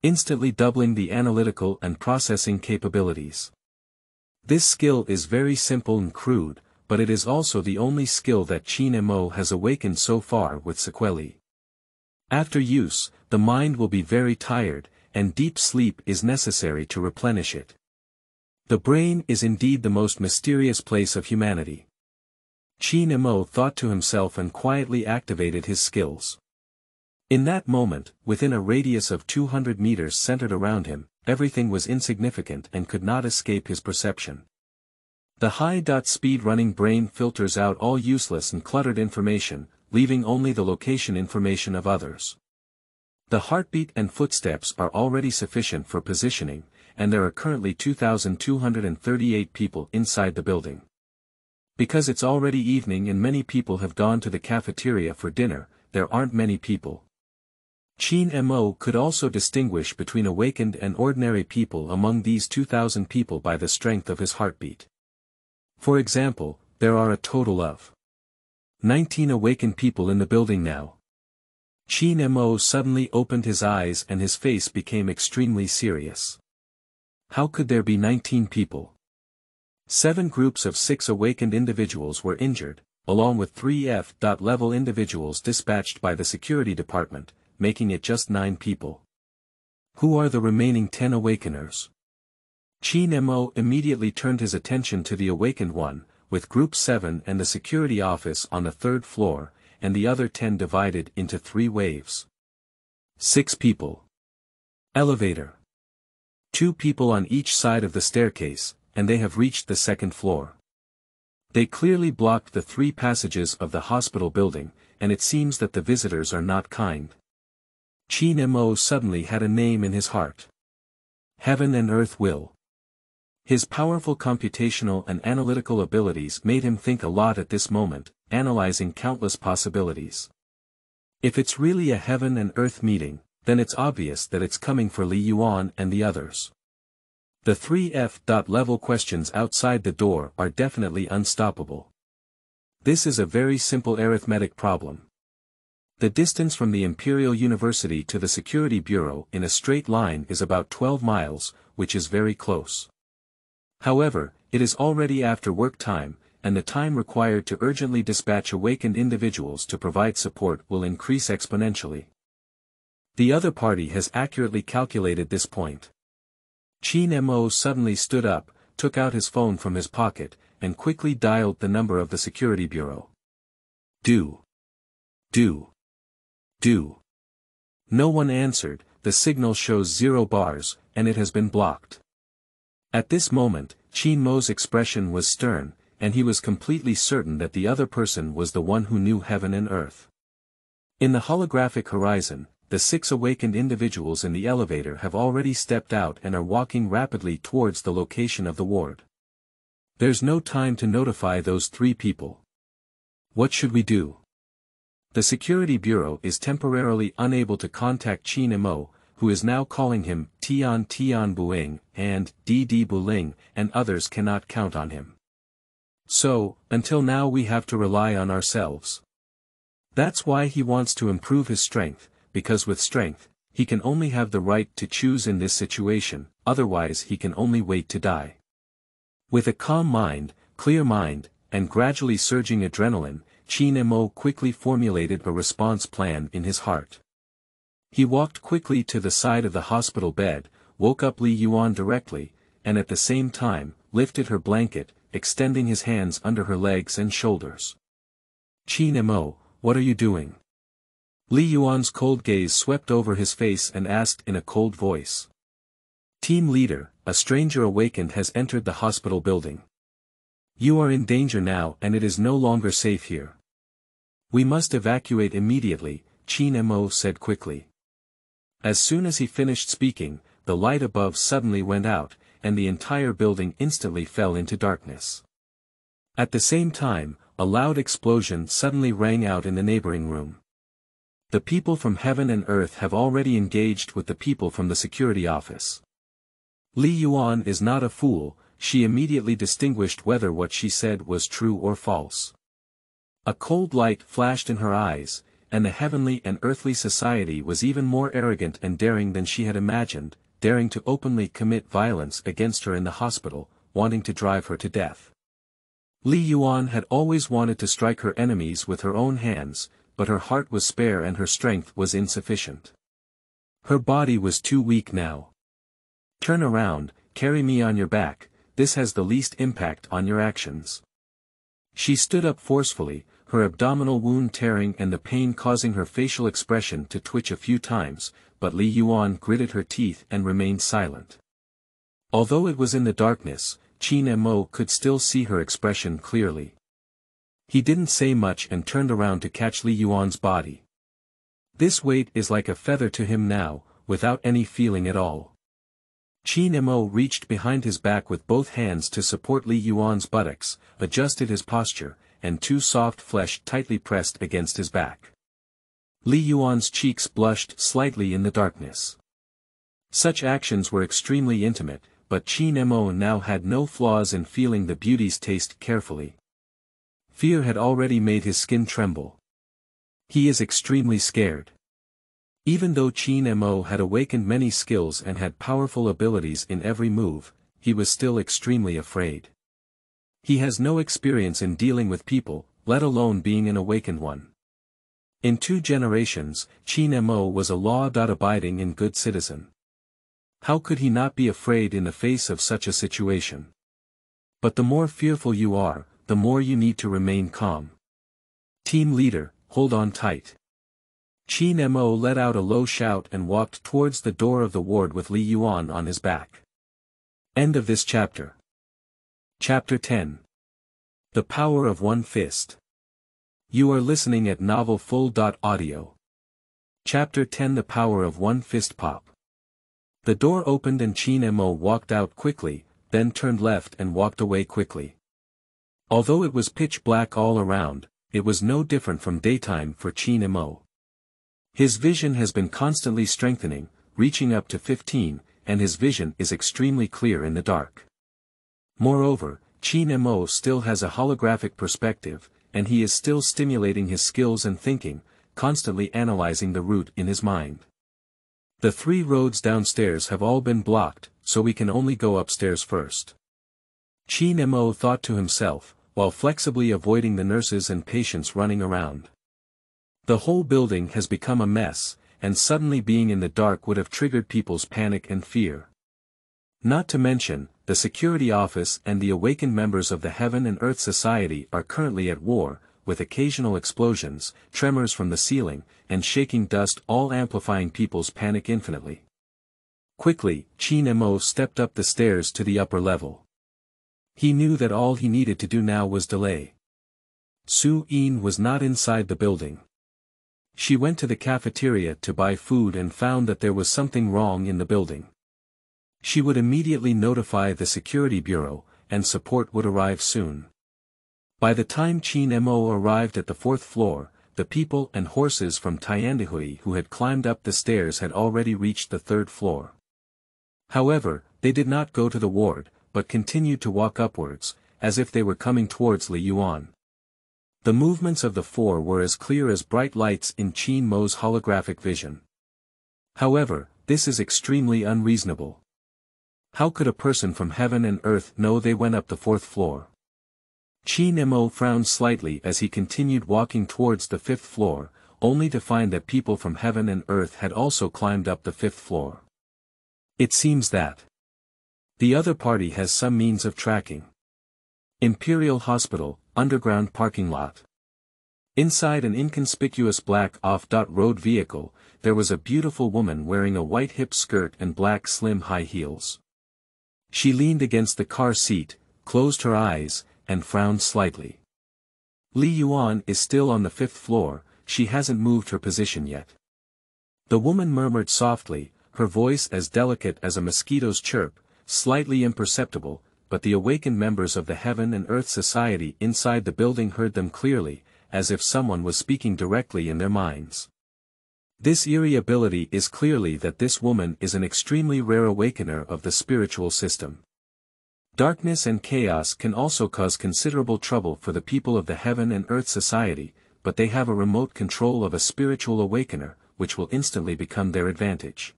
instantly doubling the analytical and processing capabilities. This skill is very simple and crude, but it is also the only skill that Qin Mo has awakened so far with sequelae. After use, the mind will be very tired, and deep sleep is necessary to replenish it. The brain is indeed the most mysterious place of humanity. Qin Mo thought to himself and quietly activated his skills. In that moment, within a radius of 200 meters centered around him, everything was insignificant and could not escape his perception. The high-speed running brain filters out all useless and cluttered information, leaving only the location information of others. The heartbeat and footsteps are already sufficient for positioning, and there are currently 2,238 people inside the building. Because it's already evening and many people have gone to the cafeteria for dinner, there aren't many people. Qin Mo could also distinguish between awakened and ordinary people among these 2,000 people by the strength of his heartbeat. For example, there are a total of 19 awakened people in the building now. Qin Mo suddenly opened his eyes and his face became extremely serious. How could there be 19 people? 7 groups of 6 awakened individuals were injured, along with 3 F-level individuals dispatched by the security department, making it just 9 people. Who are the remaining 10 awakeners? Qin Mo immediately turned his attention to the awakened one, with Group 7 and the security office on the 3rd floor, and the other 10 divided into 3 waves. 6 people. Elevator. 2 people on each side of the staircase, and they have reached the 2nd floor. They clearly blocked the 3 passages of the hospital building, and it seems that the visitors are not kind. Qin Mo suddenly had a name in his heart. Heaven and Earth will. His powerful computational and analytical abilities made him think a lot at this moment, analyzing countless possibilities. If it's really a heaven and earth meeting, then it's obvious that it's coming for Yuan and the others. The 3 F-level questions outside the door are definitely unstoppable. This is a very simple arithmetic problem. The distance from the Imperial University to the Security Bureau in a straight line is about 12 miles, which is very close. However, it is already after work time, and the time required to urgently dispatch awakened individuals to provide support will increase exponentially. The other party has accurately calculated this point. Qin Mo suddenly stood up, took out his phone from his pocket, and quickly dialed the number of the Security Bureau. Do. No one answered, the signal shows 0 bars, and it has been blocked. At this moment, Qin Mo's expression was stern, and he was completely certain that the other person was the one who knew heaven and earth. In the holographic horizon, the 6 awakened individuals in the elevator have already stepped out and are walking rapidly towards the location of the ward. There's no time to notify those 3 people. What should we do? The Security Bureau is temporarily unable to contact Qin Mo, who is now calling him Tian Buing and Di Buling, and others cannot count on him. So, until now we have to rely on ourselves. That's why he wants to improve his strength, because with strength, he can only have the right to choose in this situation, otherwise he can only wait to die. With a calm mind, clear mind, and gradually surging adrenaline, Qin Mo quickly formulated a response plan in his heart. He walked quickly to the side of the hospital bed, woke up Li Yuan directly, and at the same time, lifted her blanket, extending his hands under her legs and shoulders. Qin Mo, what are you doing? Li Yuan's cold gaze swept over his face and asked in a cold voice. Team leader, a stranger awakened has entered the hospital building. You are in danger now and it is no longer safe here. We must evacuate immediately, Qin Mo said quickly. As soon as he finished speaking, the light above suddenly went out, and the entire building instantly fell into darkness. At the same time, a loud explosion suddenly rang out in the neighboring room. The people from heaven and earth have already engaged with the people from the security office. Li Yuan is not a fool, she immediately distinguished whether what she said was true or false. A cold light flashed in her eyes, and the heavenly and earthly society was even more arrogant and daring than she had imagined, daring to openly commit violence against her in the hospital, wanting to drive her to death. Li Yuan had always wanted to strike her enemies with her own hands, but her heart was spare and her strength was insufficient. Her body was too weak now. Turn around, carry me on your back, this has the least impact on your actions. She stood up forcefully, her abdominal wound tearing and the pain causing her facial expression to twitch a few times, but Li Yuan gritted her teeth and remained silent. Although it was in the darkness, Qin Mo could still see her expression clearly. He didn't say much and turned around to catch Li Yuan's body. This weight is like a feather to him now, without any feeling at all. Qin Mo reached behind his back with both hands to support Li Yuan's buttocks, adjusted his posture, and 2 soft flesh tightly pressed against his back. Li Yuan's cheeks blushed slightly in the darkness. Such actions were extremely intimate, but Qin Mo now had no flaws in feeling the beauty's taste carefully. Fear had already made his skin tremble. He is extremely scared. Even though Qin Mo had awakened many skills and had powerful abilities in every move, he was still extremely afraid. He has no experience in dealing with people, let alone being an awakened one. In 2 generations, Qin Mo was a law-abiding and good citizen. How could he not be afraid in the face of such a situation? But the more fearful you are, the more you need to remain calm. Team leader, hold on tight. Qin Mo let out a low shout and walked towards the door of the ward with Li Yuan on his back. End of this chapter. Chapter 10. The Power of One Fist. You are listening at novelfull.audio. Chapter 10. The Power of One Fist. Pop. The door opened and Qin Mo walked out quickly, then turned left and walked away quickly. Although it was pitch black all around, it was no different from daytime for Qin Mo. His vision has been constantly strengthening, reaching up to 15, and his vision is extremely clear in the dark. Moreover, Qin Mo still has a holographic perspective, and he is still stimulating his skills and thinking, constantly analyzing the route in his mind. The 3 roads downstairs have all been blocked, so we can only go upstairs first. Qin Mo thought to himself, while flexibly avoiding the nurses and patients running around. The whole building has become a mess, and suddenly being in the dark would have triggered people's panic and fear. Not to mention, the security office and the awakened members of the Heaven and Earth Society are currently at war, with occasional explosions, tremors from the ceiling, and shaking dust all amplifying people's panic infinitely. Quickly, Qin Mo stepped up the stairs to the upper level. He knew that all he needed to do now was delay. Su Yin was not inside the building. She went to the cafeteria to buy food and found that there was something wrong in the building. She would immediately notify the security bureau, and support would arrive soon. By the time Qin Mo arrived at the 4th floor, the people and horses from Tiandihui who had climbed up the stairs had already reached the 3rd floor. However, they did not go to the ward, but continued to walk upwards, as if they were coming towards Li Yuan. The movements of the four were as clear as bright lights in Qin Mo's holographic vision. However, this is extremely unreasonable. How could a person from heaven and earth know they went up the 4th floor? Qin Mo frowned slightly as he continued walking towards the 5th floor, only to find that people from heaven and earth had also climbed up the 5th floor. It seems that the other party has some means of tracking. Imperial Hospital, underground parking lot. Inside an inconspicuous black off-road vehicle, there was a beautiful woman wearing a white hip skirt and black slim high heels. She leaned against the car seat, closed her eyes, and frowned slightly. Li Yuan is still on the 5th floor, she hasn't moved her position yet. The woman murmured softly, her voice as delicate as a mosquito's chirp, slightly imperceptible, but the awakened members of the Heaven and Earth Society inside the building heard them clearly, as if someone was speaking directly in their minds. This eerie ability is clearly that this woman is an extremely rare awakener of the spiritual system. Darkness and chaos can also cause considerable trouble for the people of the Heaven and Earth Society, but they have a remote control of a spiritual awakener, which will instantly become their advantage.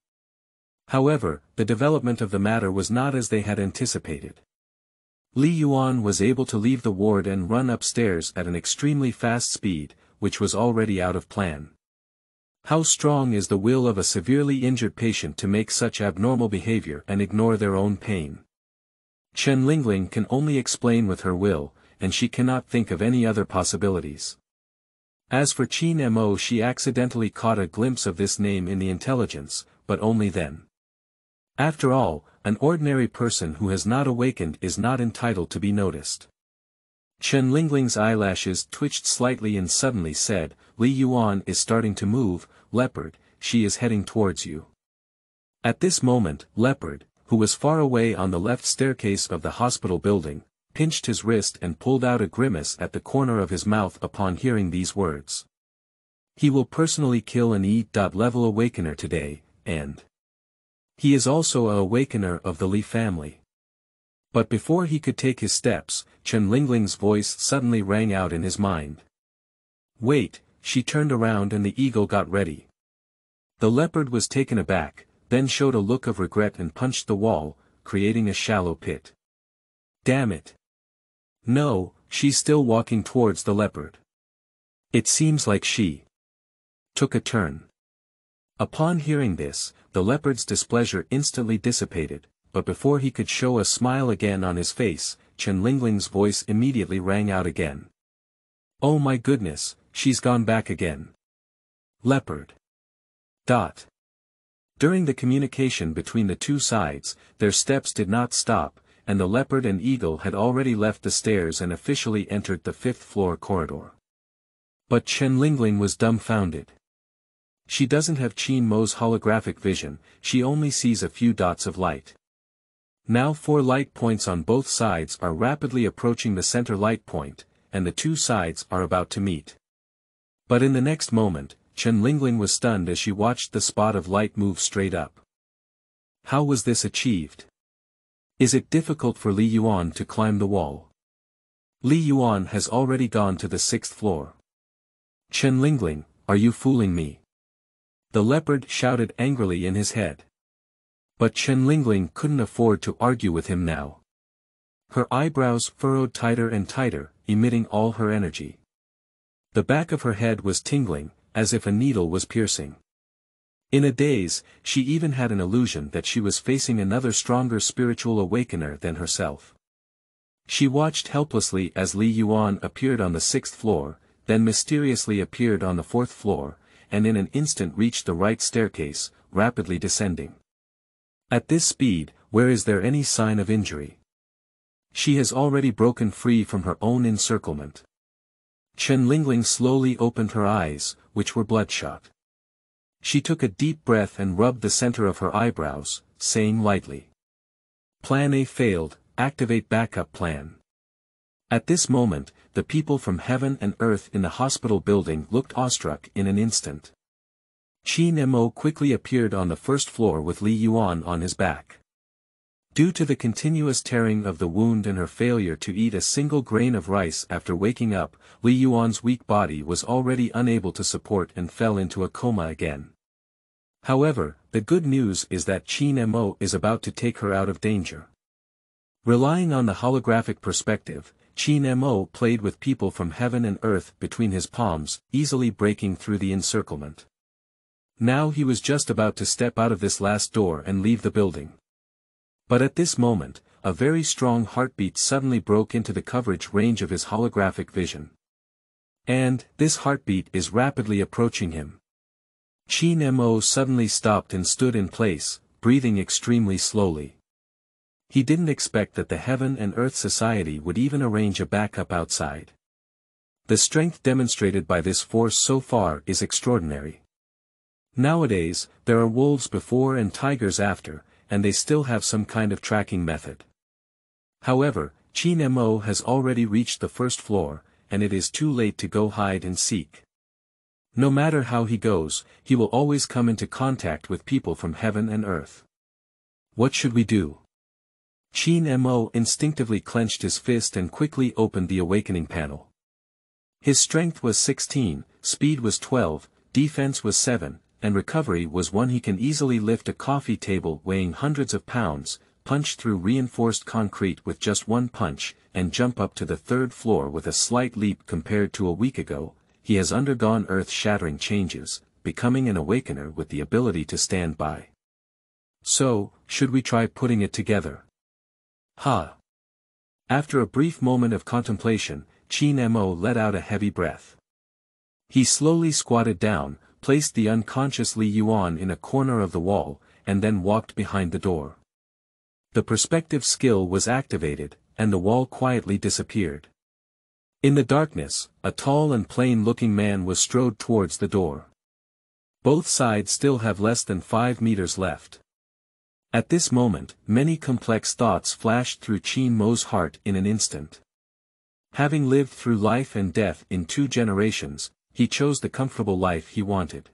However, the development of the matter was not as they had anticipated. Li Yuan was able to leave the ward and run upstairs at an extremely fast speed, which was already out of plan. How strong is the will of a severely injured patient to make such abnormal behavior and ignore their own pain? Chen Lingling can only explain with her will, and she cannot think of any other possibilities. As for Qin Mo, she accidentally caught a glimpse of this name in the intelligence, but only then. After all, an ordinary person who has not awakened is not entitled to be noticed. Chen Lingling's eyelashes twitched slightly and suddenly said, "Li Yuan is starting to move, Leopard, she is heading towards you." At this moment, Leopard, who was far away on the left staircase of the hospital building, pinched his wrist and pulled out a grimace at the corner of his mouth upon hearing these words. He will personally kill an E.level awakener today, and he is also a awakener of the Li family. But before he could take his steps, Chen Lingling's voice suddenly rang out in his mind. "Wait," she turned around and the eagle got ready. The leopard was taken aback, then showed a look of regret and punched the wall, creating a shallow pit. "Damn it. No, she's still walking towards the leopard. It seems like she took a turn." Upon hearing this, the leopard's displeasure instantly dissipated, but before he could show a smile again on his face, Chen Lingling's voice immediately rang out again. "Oh my goodness, she's gone back again. Leopard. .. During the communication between the two sides, their steps did not stop, and the leopard and eagle had already left the stairs and officially entered the 5th floor corridor. But Chen Lingling was dumbfounded. She doesn't have Qin Mo's holographic vision, she only sees a few dots of light. Now 4 light points on both sides are rapidly approaching the center light point, and the two sides are about to meet. But in the next moment, Chen Lingling was stunned as she watched the spot of light move straight up. How was this achieved? Is it difficult for Li Yuan to climb the wall? Li Yuan has already gone to the 6th floor. Chen Lingling, are you fooling me? The leopard shouted angrily in his head. But Chen Lingling couldn't afford to argue with him now. Her eyebrows furrowed tighter and tighter, emitting all her energy. The back of her head was tingling, as if a needle was piercing. In a daze, she even had an illusion that she was facing another stronger spiritual awakener than herself. She watched helplessly as Li Yuan appeared on the 6th floor, then mysteriously appeared on the 4th floor, and in an instant reached the right staircase, rapidly descending. At this speed, where is there any sign of injury? She has already broken free from her own encirclement. Chen Lingling slowly opened her eyes, which were bloodshot. She took a deep breath and rubbed the center of her eyebrows, saying lightly. Plan A failed, activate backup plan. At this moment, the people from heaven and earth in the hospital building looked awestruck in an instant. Qin Mo quickly appeared on the first floor with Li Yuan on his back. Due to the continuous tearing of the wound and her failure to eat a single grain of rice after waking up, Li Yuan's weak body was already unable to support and fell into a coma again. However, the good news is that Qin Mo is about to take her out of danger. Relying on the holographic perspective, Qin Mo played with people from heaven and earth between his palms, easily breaking through the encirclement. Now he was just about to step out of this last door and leave the building. But at this moment, a very strong heartbeat suddenly broke into the coverage range of his holographic vision. And, this heartbeat is rapidly approaching him. Qin Mo suddenly stopped and stood in place, breathing extremely slowly. He didn't expect that the Heaven and Earth Society would even arrange a backup outside. The strength demonstrated by this force so far is extraordinary. Nowadays, there are wolves before and tigers after, and they still have some kind of tracking method. However, Qin Mo has already reached the first floor, and it is too late to go hide and seek. No matter how he goes, he will always come into contact with people from heaven and earth. What should we do? Qin Mo instinctively clenched his fist and quickly opened the awakening panel. His strength was 16, speed was 12, defense was 7, and recovery was 1. He can easily lift a coffee table weighing hundreds of pounds, punch through reinforced concrete with just one punch, and jump up to the third floor with a slight leap compared to a week ago. He has undergone earth-shattering changes, becoming an awakener with the ability to stand by. So, should we try putting it together? After a brief moment of contemplation, Qin Mo let out a heavy breath. He slowly squatted down, placed the unconscious Li Yuan in a corner of the wall, and then walked behind the door. The perspective skill was activated, and the wall quietly disappeared. In the darkness, a tall and plain-looking man was strode towards the door. Both sides still have less than 5 meters left. At this moment, many complex thoughts flashed through Qin Mo's heart in an instant. Having lived through life and death in 2 generations, he chose the comfortable life he wanted.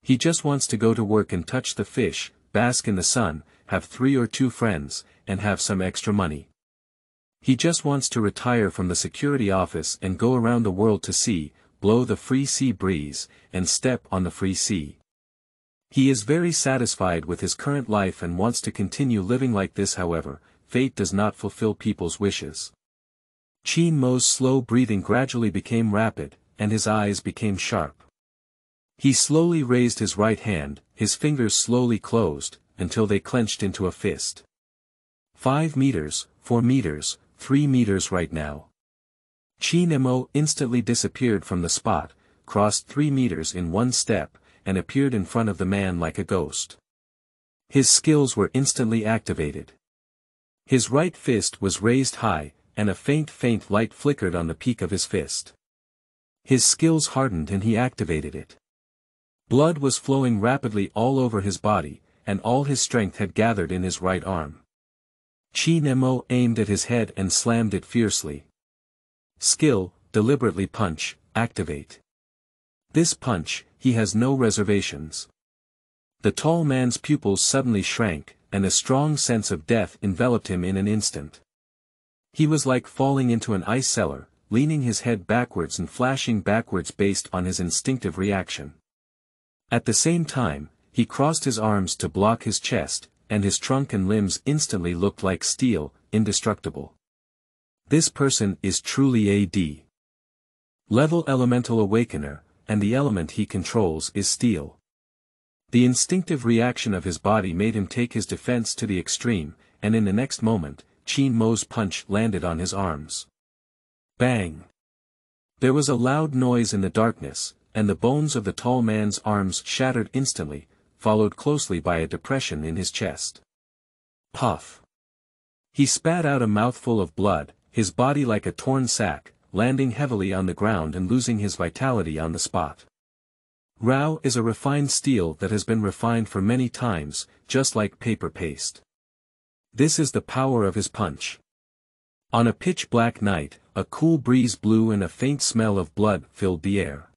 He just wants to go to work and touch the fish, bask in the sun, have 3 or 2 friends, and have some extra money. He just wants to retire from the security office and go around the world to sea, blow the free sea breeze, and step on the free sea. He is very satisfied with his current life and wants to continue living like this. However, fate does not fulfill people's wishes. Qin Mo's slow breathing gradually became rapid, and his eyes became sharp. He slowly raised his right hand, his fingers slowly closed, until they clenched into a fist. 5 meters, 4 meters, 3 meters right now. Qin Mo instantly disappeared from the spot, crossed 3 meters in one step, and appeared in front of the man like a ghost. His skills were instantly activated. His right fist was raised high, and a faint light flickered on the peak of his fist. His skills hardened and he activated it. Blood was flowing rapidly all over his body, and all his strength had gathered in his right arm. Qin Mo aimed at his head and slammed it fiercely. Skill, deliberately punch, activate. This punch, he has no reservations. The tall man's pupils suddenly shrank, and a strong sense of death enveloped him in an instant. He was like falling into an ice cellar, leaning his head backwards and flashing backwards based on his instinctive reaction. At the same time, he crossed his arms to block his chest, and his trunk and limbs instantly looked like steel, indestructible. This person is truly a D level elemental awakener, and the element he controls is steel. The instinctive reaction of his body made him take his defense to the extreme, and in the next moment, Qin Mo's punch landed on his arms. Bang! There was a loud noise in the darkness, and the bones of the tall man's arms shattered instantly, followed closely by a depression in his chest. Puff! He spat out a mouthful of blood, his body like a torn sack, landing heavily on the ground and losing his vitality on the spot. Rao is a refined steel that has been refined for many times, just like paper paste. This is the power of his punch. On a pitch-black night, a cool breeze blew and a faint smell of blood filled the air.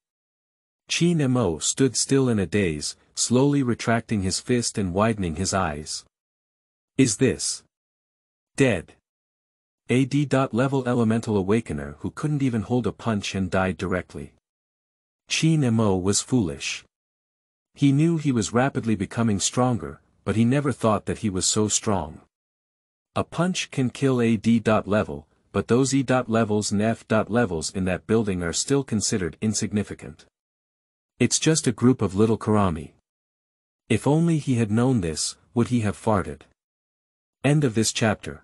Qin Mo stood still in a daze, slowly retracting his fist and widening his eyes. Is this dead? Level elemental awakener who couldn't even hold a punch and died directly. Qin Mo was foolish. He knew he was rapidly becoming stronger, but he never thought that he was so strong. A punch can kill level, but those levels and levels in that building are still considered insignificant. It's just a group of little karami. If only he had known this, would he have farted? End of this chapter.